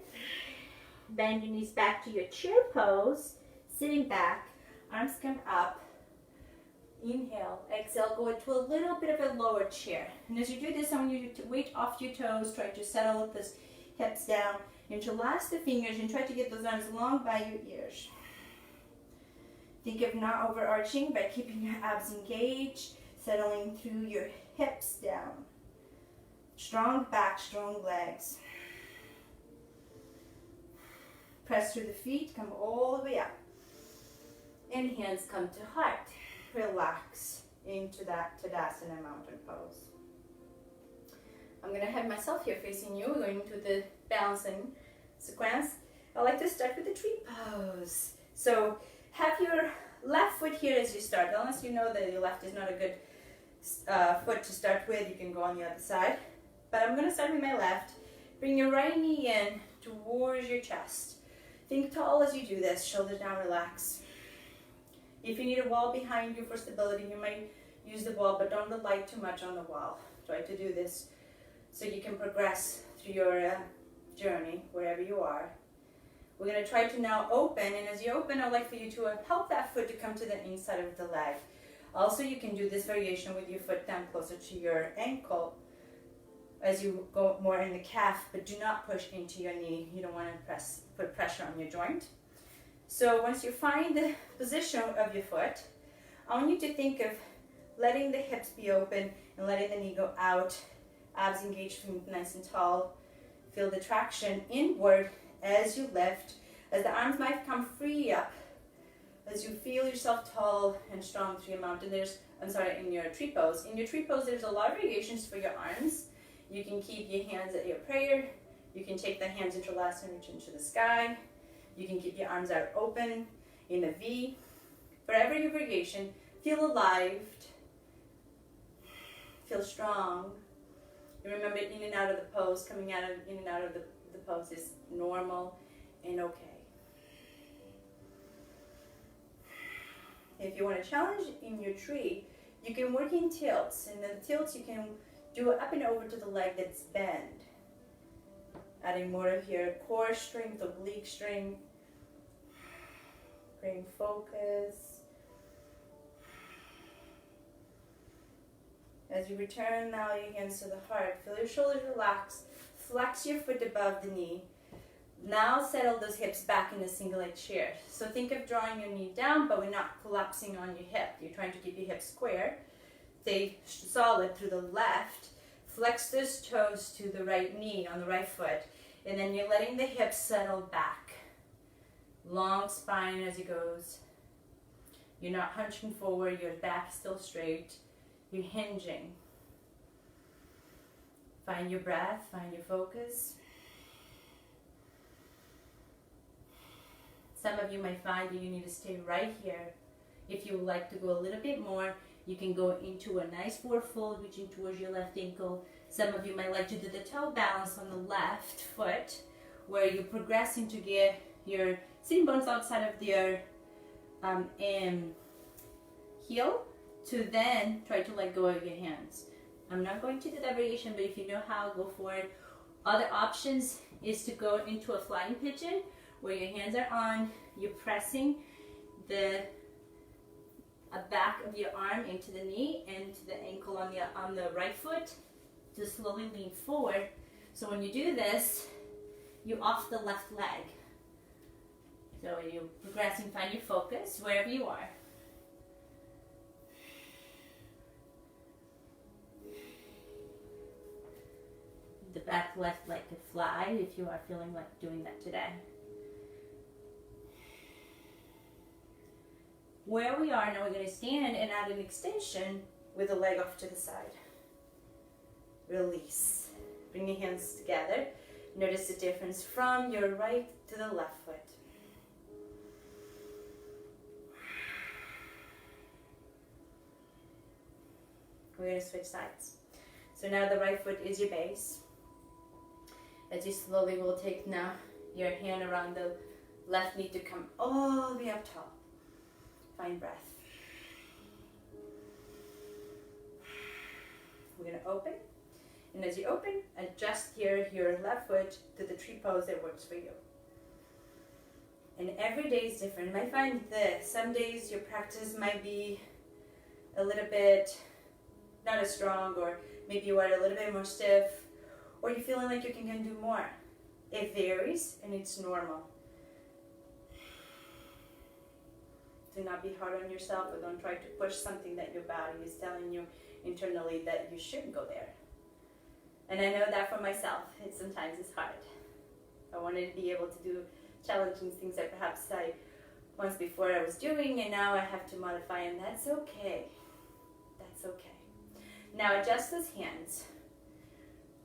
[SPEAKER 1] Bend your knees back to your chair pose. Sitting back, arms come up. Inhale, exhale, go into a little bit of a lower chair. And as you do this, I want you to weight off your toes, try to settle the hips down, interlace the fingers, and try to get those arms long by your ears. Think of not overarching by keeping your abs engaged, settling through your hips down. Strong back, strong legs. Press through the feet, come all the way up. And hands come to heart. Relax into that Tadasana mountain pose. I'm going to have myself here facing you. We're going into the balancing sequence. I like to start with the tree pose. So have your left foot here as you start. Unless you know that your left is not a good foot to start with, you can go on the other side. But I'm going to start with my left. Bring your right knee in towards your chest. Think tall as you do this. Shoulders down, relax. If you need a wall behind you for stability, you might use the wall, but don't rely too much on the wall. Try to do this so you can progress through your journey, wherever you are. We're going to try to now open, and as you open, I'd like for you to help that foot to come to the inside of the leg. Also, you can do this variation with your foot down closer to your ankle as you go more in the calf, but do not push into your knee. You don't want to put pressure on your joint. So once you find the position of your foot, I want you to think of letting the hips be open and letting the knee go out. Abs engaged, feet nice and tall. Feel the traction inward as you lift, as the arms might come free up, as you feel yourself tall and strong through your mountain. In your tree pose. In your tree pose, there's a lot of variations for your arms. You can keep your hands at your prayer. You can take the hands interlaced and reach into the sky. You can keep your arms out open in a V. Wherever your variation, feel alive, feel strong. And remember, in and out of the pose, in and out of the pose is normal and okay. If you want to challenge in your tree, you can work in tilts. And the tilts, you can do it up and over to the leg that's bent. Adding more of your core strength, oblique strength. Bring focus. As you return now your hands to the heart, feel your shoulders relax, flex your foot above the knee. Now settle those hips back in a single leg chair. So think of drawing your knee down, but we're not collapsing on your hip. You're trying to keep your hips square. Stay solid through the left. Flex those toes to the right knee on the right foot. And then you're letting the hips settle back. Long spine as it goes. You're not hunching forward, your back is still straight. You're hinging. Find your breath, find your focus. Some of you might find that you need to stay right here. If you would like to go a little bit more, you can go into a nice forward fold, reaching towards your left ankle. Some of you might like to do the toe balance on the left foot, where you're progressing to get your sitting bones outside of your heel, to then try to let go of your hands. I'm not going to do that variation, but if you know how, go for it. Other options is to go into a flying pigeon, where your hands are on, you're pressing the back of your arm into the knee and to the ankle on the right foot to slowly lean forward. So when you do this, you're off the left leg. So you're progressing, find your focus wherever you are. The back left leg could fly if you are feeling like doing that today. Where we are now, we're going to stand and add an extension with the leg off to the side. Release. Bring your hands together. Notice the difference from your right to the left foot. We're going to switch sides. So now the right foot is your base. As you slowly will take now your hand around the left knee to come all the way up top. Find breath. We're going to open. And as you open, adjust here your left foot to the tree pose that works for you. And every day is different. You might find that some days your practice might be a little bit not as strong, or maybe you are a little bit more stiff, or you're feeling like you can do more. It varies and it's normal. Do not be hard on yourself, or don't try to push something that your body is telling you internally that you shouldn't go there. And I know that for myself, sometimes it's hard. I wanted to be able to do challenging things that perhaps I once before I was doing, and now I have to modify, and that's okay. That's okay. Now adjust those hands.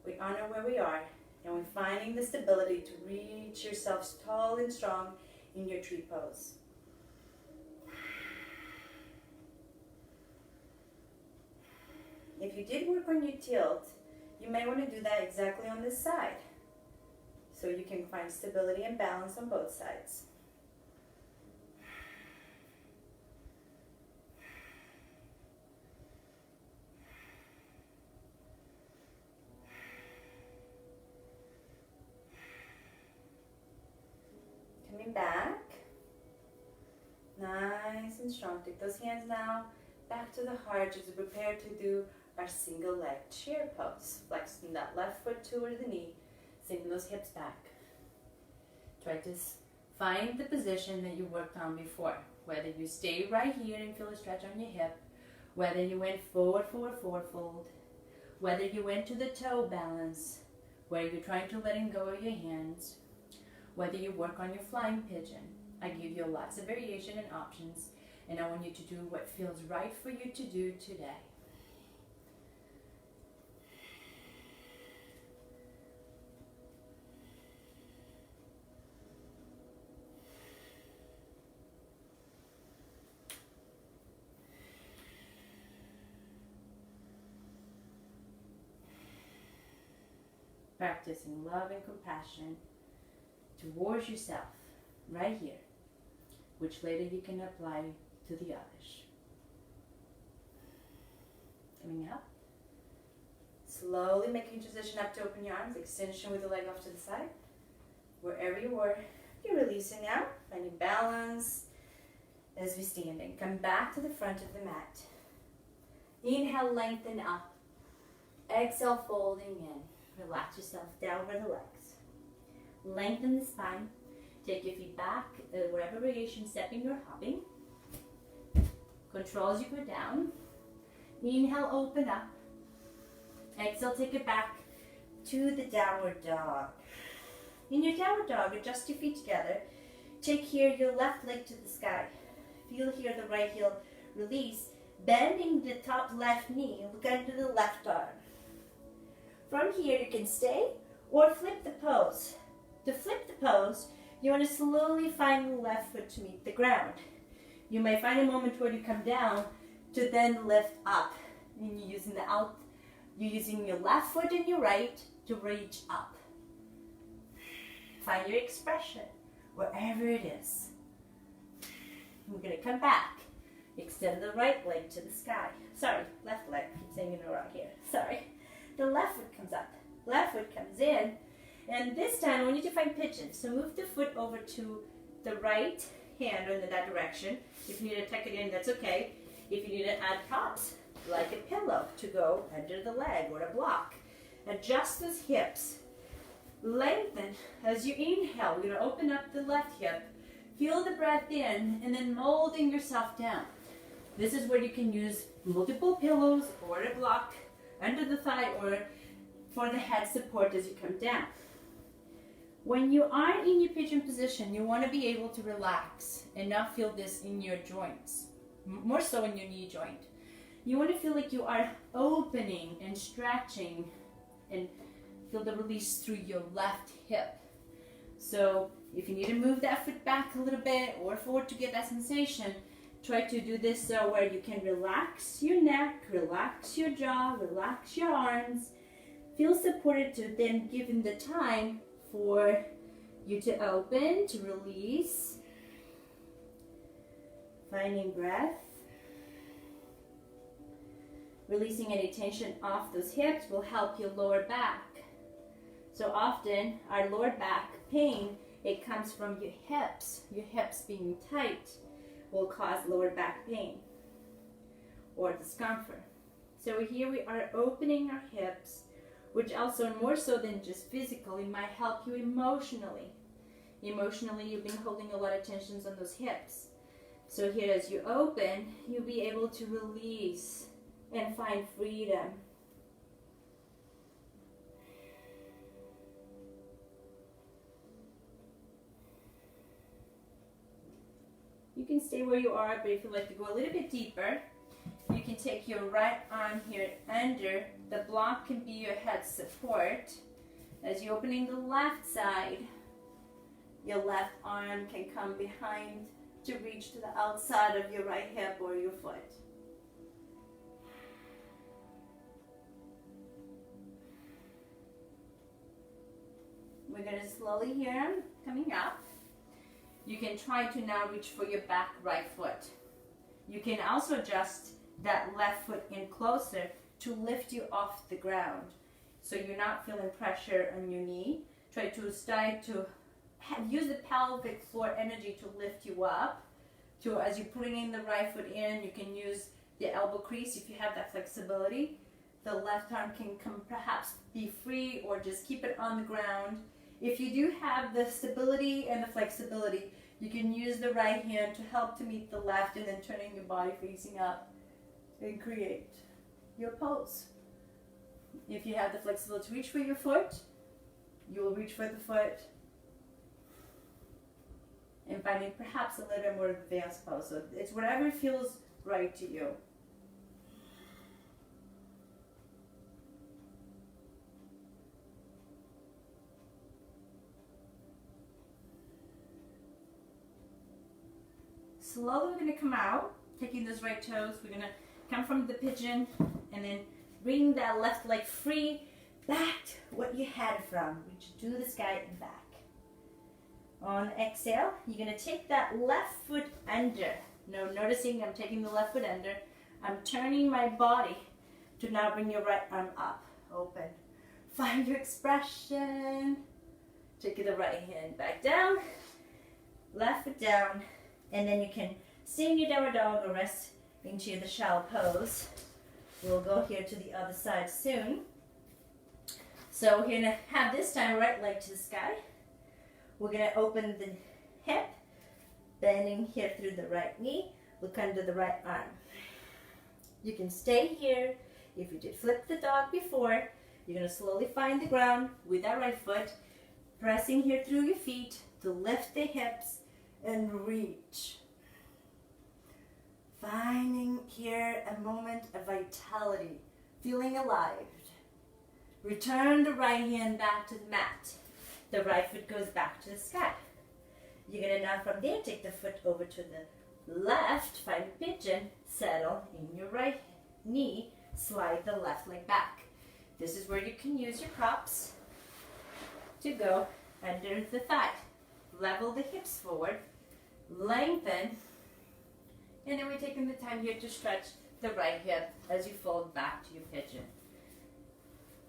[SPEAKER 1] We honor where we are, and we're finding the stability to reach yourself tall and strong in your tree pose. If you did work on your tilt, you may want to do that exactly on this side, so you can find stability and balance on both sides. Coming back, nice and strong. Take those hands now back to the heart as we prepare to do our single leg chair pose. Flexing that left foot toward the knee, sending those hips back. Try to find the position that you worked on before. Whether you stay right here and feel a stretch on your hip, whether you went forward, forward, forward fold, whether you went to the toe balance, where you're trying to letting go of your hands, whether you work on your flying pigeon. I give you lots of variation and options, and I want you to do what feels right for you to do today. Practicing love and compassion towards yourself right here, which later you can apply to the others. Coming up. Slowly making transition up to open your arms, extension with the leg off to the side. Wherever you were, you're releasing now, finding balance as we stand and come back to the front of the mat. Inhale, lengthen up. Exhale, folding in. Relax yourself down over the legs. Lengthen the spine. Take your feet back, whatever variation, stepping or hopping. Control as you go down. Inhale, open up. Exhale, take it back to the downward dog. In your downward dog, adjust your feet together. Take here your left leg to the sky. Feel here the right heel release. Bending the top left knee, look under the left arm. From here, you can stay or flip the pose. To flip the pose, you want to slowly find the left foot to meet the ground. You may find a moment where you come down to then lift up. And you're using your left foot and your right to reach up. Find your expression wherever it is. We're going to come back. Extend the right leg to the sky. Sorry, left leg. I keep saying it wrong here. Sorry. The left foot comes up. Left foot comes in. And this time I want you to find pigeon. So move the foot over to the right hand in that direction. If you need to tuck it in, that's okay. If you need to add props, like a pillow to go under the leg or a block. Adjust those hips. Lengthen. As you inhale, we're going to open up the left hip. Feel the breath in and then molding yourself down. This is where you can use multiple pillows or a block under the thigh or for the head support as you come down. When you are in your pigeon position, you want to be able to relax and not feel this in your joints, more so in your knee joint. You want to feel like you are opening and stretching and feel the release through your left hip. So if you need to move that foot back a little bit or forward to get that sensation, try to do this so where you can relax your neck, relax your jaw, relax your arms. Feel supported to then given the time for you to open, to release. Finding breath. Releasing any tension off those hips will help your lower back. So often our lower back pain, it comes from your hips. Your hips being tight will cause lower back pain or discomfort. So here we are opening our hips, which also more so than just physically might help you emotionally. Emotionally, you've been holding a lot of tensions on those hips. So here as you open, you'll be able to release and find freedom. You can stay where you are, but if you'd like to go a little bit deeper, you can take your right arm here under. The block can be your head support. As you're opening the left side, your left arm can come behind to reach to the outside of your right hip or your foot. We're going to slowly here, coming up. You can try to now reach for your back right foot. You can also adjust that left foot in closer to lift you off the ground. So you're not feeling pressure on your knee. Try to start to use the pelvic floor energy to lift you up. To, as you're putting in the right foot in, you can use the elbow crease if you have that flexibility. The left arm can perhaps be free or just keep it on the ground. If you do have the stability and the flexibility, you can use the right hand to help to meet the left and then turning your body facing up and create your pose. If you have the flexibility to reach for your foot, you will reach for the foot and finding perhaps a little bit more advanced pose. So it's whatever feels right to you. Slowly we're going to come out, taking those right toes. We're going to come from the pigeon and then bring that left leg free back to what you had from. Reach to the sky and back. On exhale, you're going to take that left foot under. Now noticing I'm taking the left foot under. I'm turning my body to now bring your right arm up. Open. Find your expression. Take the right hand back down. Left foot down. And then you can stay in your downward dog or rest into the shallow pose. We'll go here to the other side soon. So we're gonna have this time right leg to the sky. We're gonna open the hip, bending here through the right knee, look under the right arm. You can stay here. If you did flip the dog before, you're gonna slowly find the ground with that right foot, pressing here through your feet to lift the hips and reach. Finding here a moment of vitality, feeling alive. Return the right hand back to the mat. The right foot goes back to the sky. You're gonna now from there take the foot over to the left, find pigeon, settle in your right knee, slide the left leg back. This is where you can use your props to go under the thigh. Level the hips forward, lengthen, and then we're taking the time here to stretch the right hip as you fold back to your pigeon.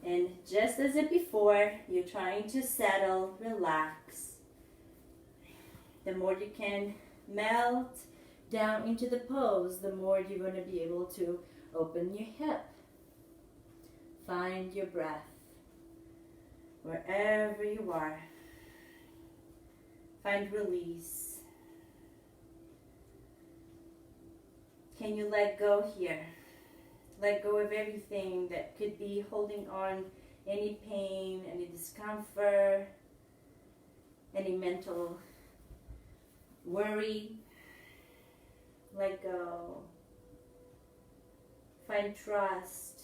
[SPEAKER 1] And just as before, you're trying to settle, relax. The more you can melt down into the pose, the more you're going to be able to open your hip. Find your breath wherever you are. Find release. Can you let go here? Let go of everything that could be holding on, any pain, any discomfort, any mental worry. Let go. Find trust.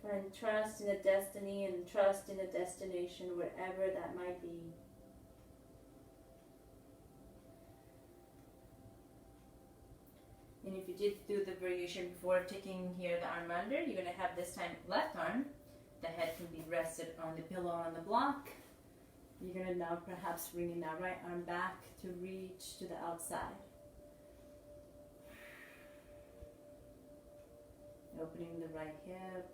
[SPEAKER 1] Find trust in a destiny and trust in a destination, wherever that might be. And if you did do the variation before taking here the arm under, you're going to have this time left arm. The head can be rested on the pillow on the block. You're going to now perhaps bring that right arm back to reach to the outside. Opening the right hip.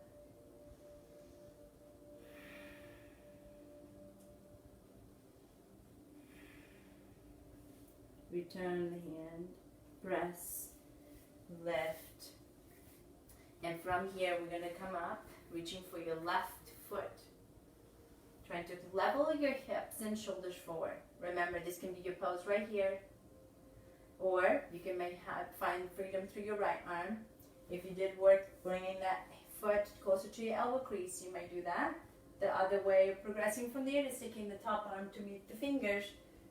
[SPEAKER 1] Return the hand, press, lift. And from here, we're going to come up, reaching for your left foot. Trying to level your hips and shoulders forward. Remember, this can be your pose right here. Or you can find freedom through your right arm. If you did work bringing that foot closer to your elbow crease, you might do that. The other way, progressing from there, is taking the top arm to meet the fingers,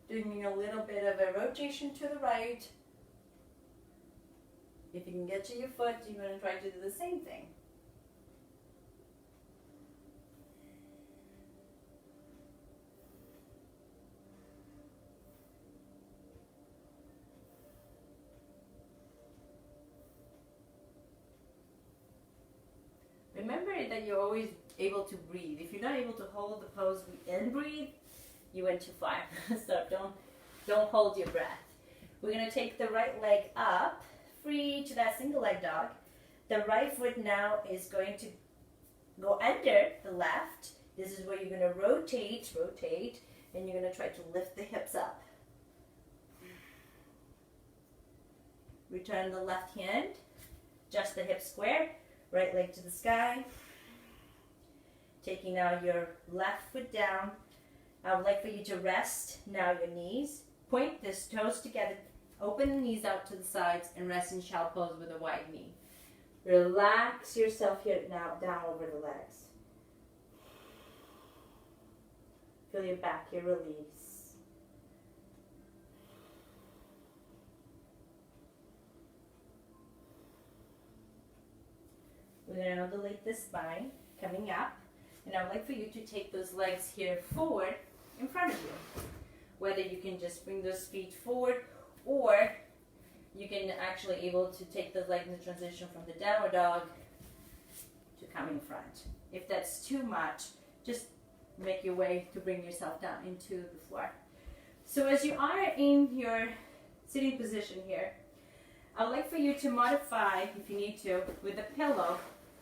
[SPEAKER 1] doing a little bit of a rotation to the right. If you can get to your foot, you're going to try to do the same thing. Remember that you're always able to breathe. If you're not able to hold the pose and breathe, you went too far. So don't hold your breath. We're going to take the right leg up, free to that single leg dog. The right foot now is going to go under the left. This is where you're going to rotate, and you're going to try to lift the hips up. Return the left hand, just the hip square, right leg to the sky. Taking now your left foot down. I would like for you to rest now your knees. Point the toes together. Open the knees out to the sides and rest in child pose with a wide knee. Relax yourself here now down over the legs. Feel your back here release. We're going to elevate the spine coming up. And I would like for you to take those legs here forward in front of you. Whether you can just bring those feet forward, or you can actually able to take those legs in the transition from the downward dog to come in front. If that's too much, just make your way to bring yourself down into the floor. So as you are in your sitting position here, I would like for you to modify, if you need to, with the pillow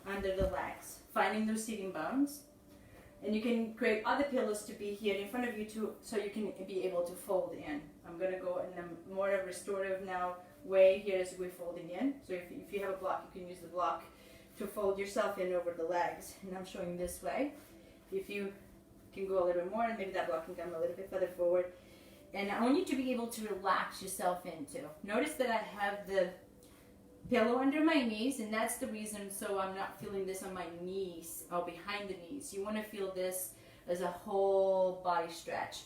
[SPEAKER 1] under the legs, finding those sitting bones. And you can create other pillows to be here in front of you too, so you can be able to fold in. I'm going to go in a more of restorative now way here as we're folding in. So if you have a block, you can use the block to fold yourself in over the legs. And I'm showing this way. If you can go a little bit more, and maybe that block can come a little bit further forward. And I want you to be able to relax yourself into. Notice that I have the pillow under my knees, and that's the reason, so I'm not feeling this on my knees or behind the knees. You want to feel this as a whole body stretch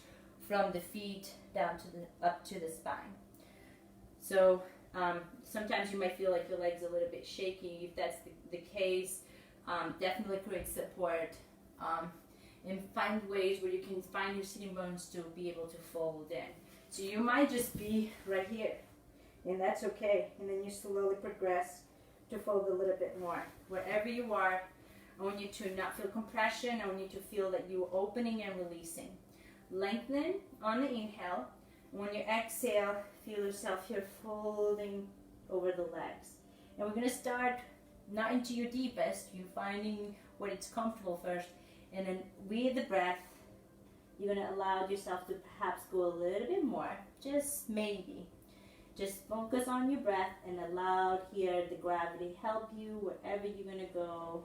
[SPEAKER 1] from the feet down to the up to the spine. So sometimes you might feel like your legs are a little bit shaky. If that's the case, definitely create support and find ways where you can find your sitting bones to be able to fold in. So you might just be right here, and that's okay. And then you slowly progress to fold a little bit more. Wherever you are, I want you to not feel compression. I want you to feel that you're opening and releasing. Lengthen on the inhale. When you exhale, feel yourself here folding over the legs. And we're going to start not into your deepest. You're finding what it's comfortable first. And then with the breath, you're going to allow yourself to perhaps go a little bit more. Just maybe. Just focus on your breath and allow here the gravity help you wherever you're going to go.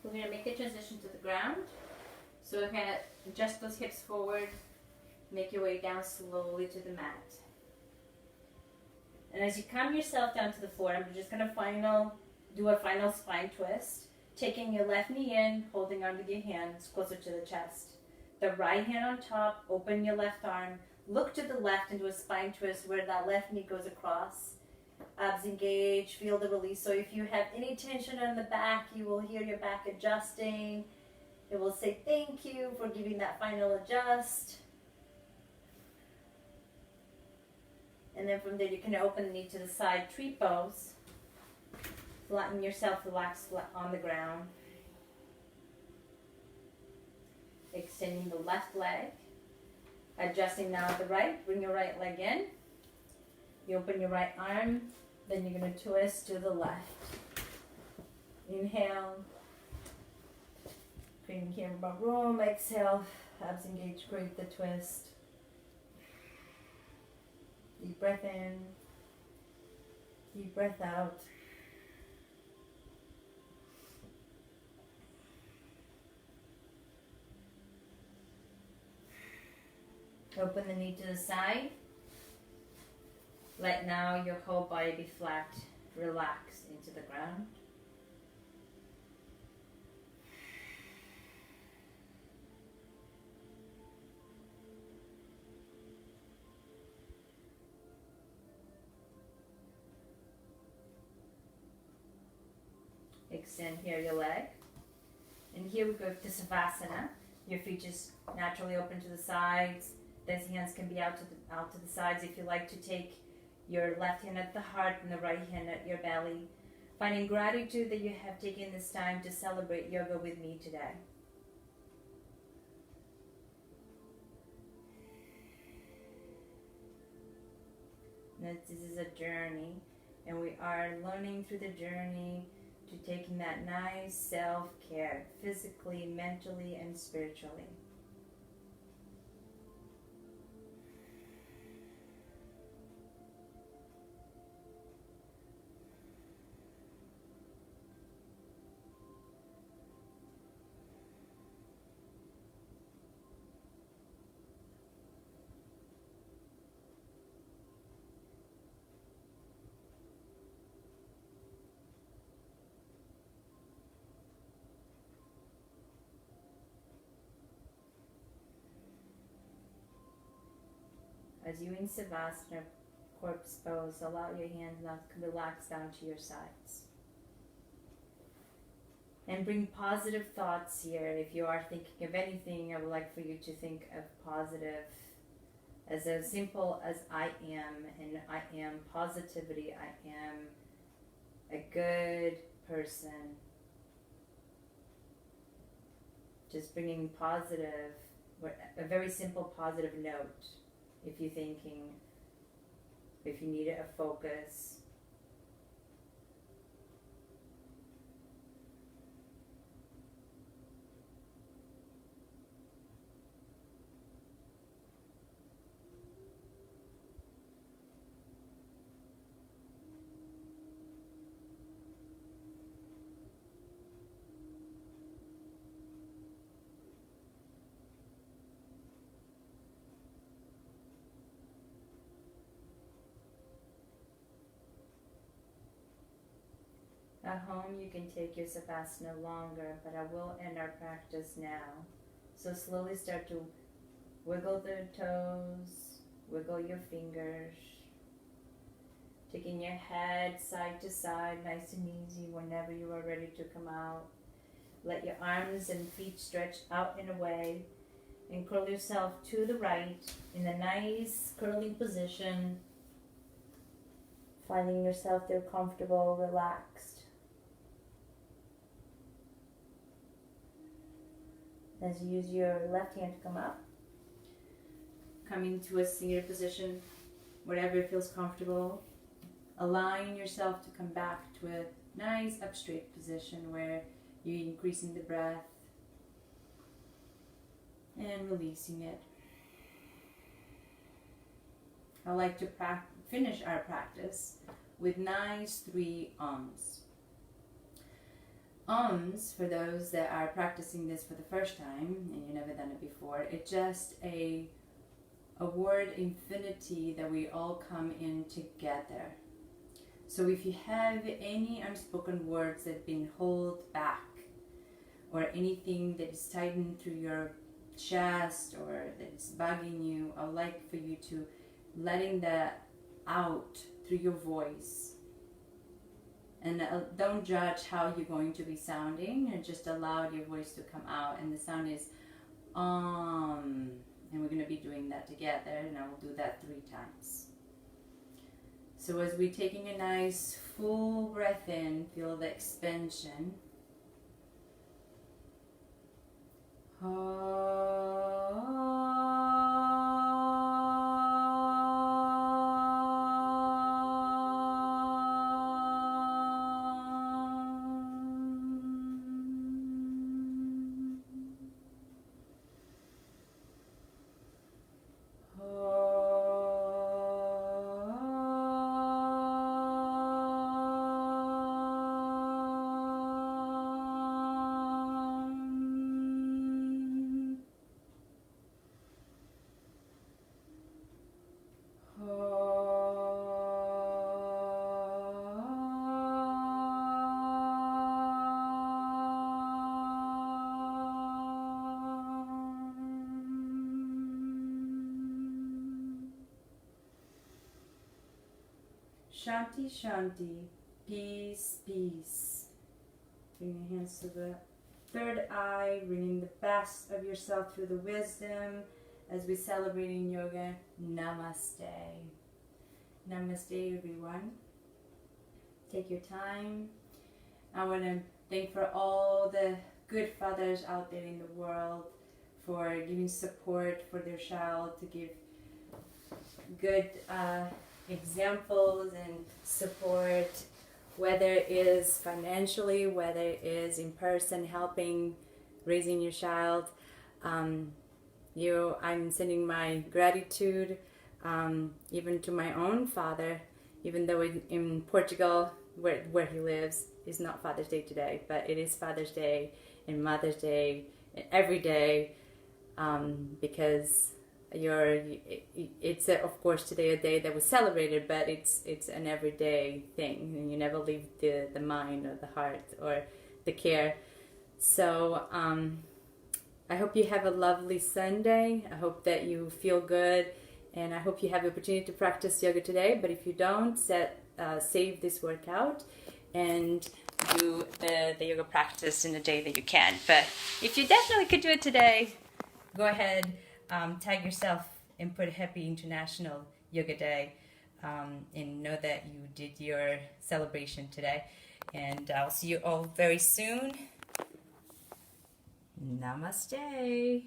[SPEAKER 1] We're going to make a transition to the ground. So we're going to adjust those hips forward, make your way down slowly to the mat. And as you come yourself down to the floor, I'm just going to do a final spine twist, taking your left knee in, holding on with your hands closer to the chest. The right hand on top, open your left arm, look to the left and do a spine twist where that left knee goes across. Abs engage, feel the release. So if you have any tension on the back, you will hear your back adjusting. It will say thank you for giving that final adjust. And then from there you can open the knee to the side, tree pose. Flatten yourself, relax flat on the ground. Extending the left leg. Adjusting now at the right, bring your right leg in. You open your right arm, then you're going to twist to the left. Inhale. Creating here about room. Exhale. Abs engage, create the twist. Deep breath in. Deep breath out. Open the knee to the side. Let now your whole body be flat, relax into the ground. Extend here your leg. And here we go to Savasana. Your feet just naturally open to the sides. Those hands can be out to the sides if you like to take your left hand at the heart and the right hand at your belly. Finding gratitude that you have taken this time to celebrate yoga with me today. This is a journey, and we are learning through the journey to taking that nice self-care, physically, mentally, and spiritually. As you in Savasana, corpse pose, allow your hands now to relax down to your sides. And bring positive thoughts here. If you are thinking of anything, I would like for you to think of positive, as simple as I am, and I am positivity. I am a good person. Just bringing positive, a very simple positive note. If you're thinking, if you need a focus. At home, you can take your Savasana longer, but I will end our practice now. So slowly start to wiggle the toes, wiggle your fingers, taking your head side to side, nice and easy whenever you are ready to come out. Let your arms and feet stretch out and away, and curl yourself to the right in a nice curling position, finding yourself there comfortable, relaxed. As you use your left hand to come up, coming to a seated position, whatever feels comfortable. Allowing yourself to come back to a nice up straight position where you're increasing the breath and releasing it. I like to finish our practice with nice 3 ums. Ums, for those that are practicing this for the first time and you've never done it before, it's just a word infinity that we all come in together. So if you have any unspoken words that have been held back, or anything that is tightened through your chest or that is bugging you, I would like for you to letting that out through your voice. And don't judge how you're going to be sounding, and just allow your voice to come out. And the sound is and we're going to be doing that together, and I will do that 3 times. So as we're taking a nice full breath in, feel the expansion. Shanti, Shanti, peace, peace. Bring your hands to the third eye, bringing the best of yourself through the wisdom as we celebrate in yoga. Namaste. Namaste, everyone. Take your time. I want to thank for all the good fathers out there in the world for giving support for their child, to give good examples and support, whether it is financially, whether it is in person, helping raising your child. I'm sending my gratitude even to my own father, even though in Portugal where he lives is not Father's Day today, but it is Father's Day and Mother's Day and every day, because it's of course today a day that was celebrated, but it's an everyday thing, and you never leave the mind or the heart or the care. So I hope you have a lovely Sunday. I hope that you feel good, and I hope you have the opportunity to practice yoga today. But if you don't, save this workout and do the yoga practice in the day that you can. But if you definitely could do it today, go ahead, tag yourself and put Happy International Yoga Day, and know that you did your celebration today. And I'll see you all very soon. Namaste.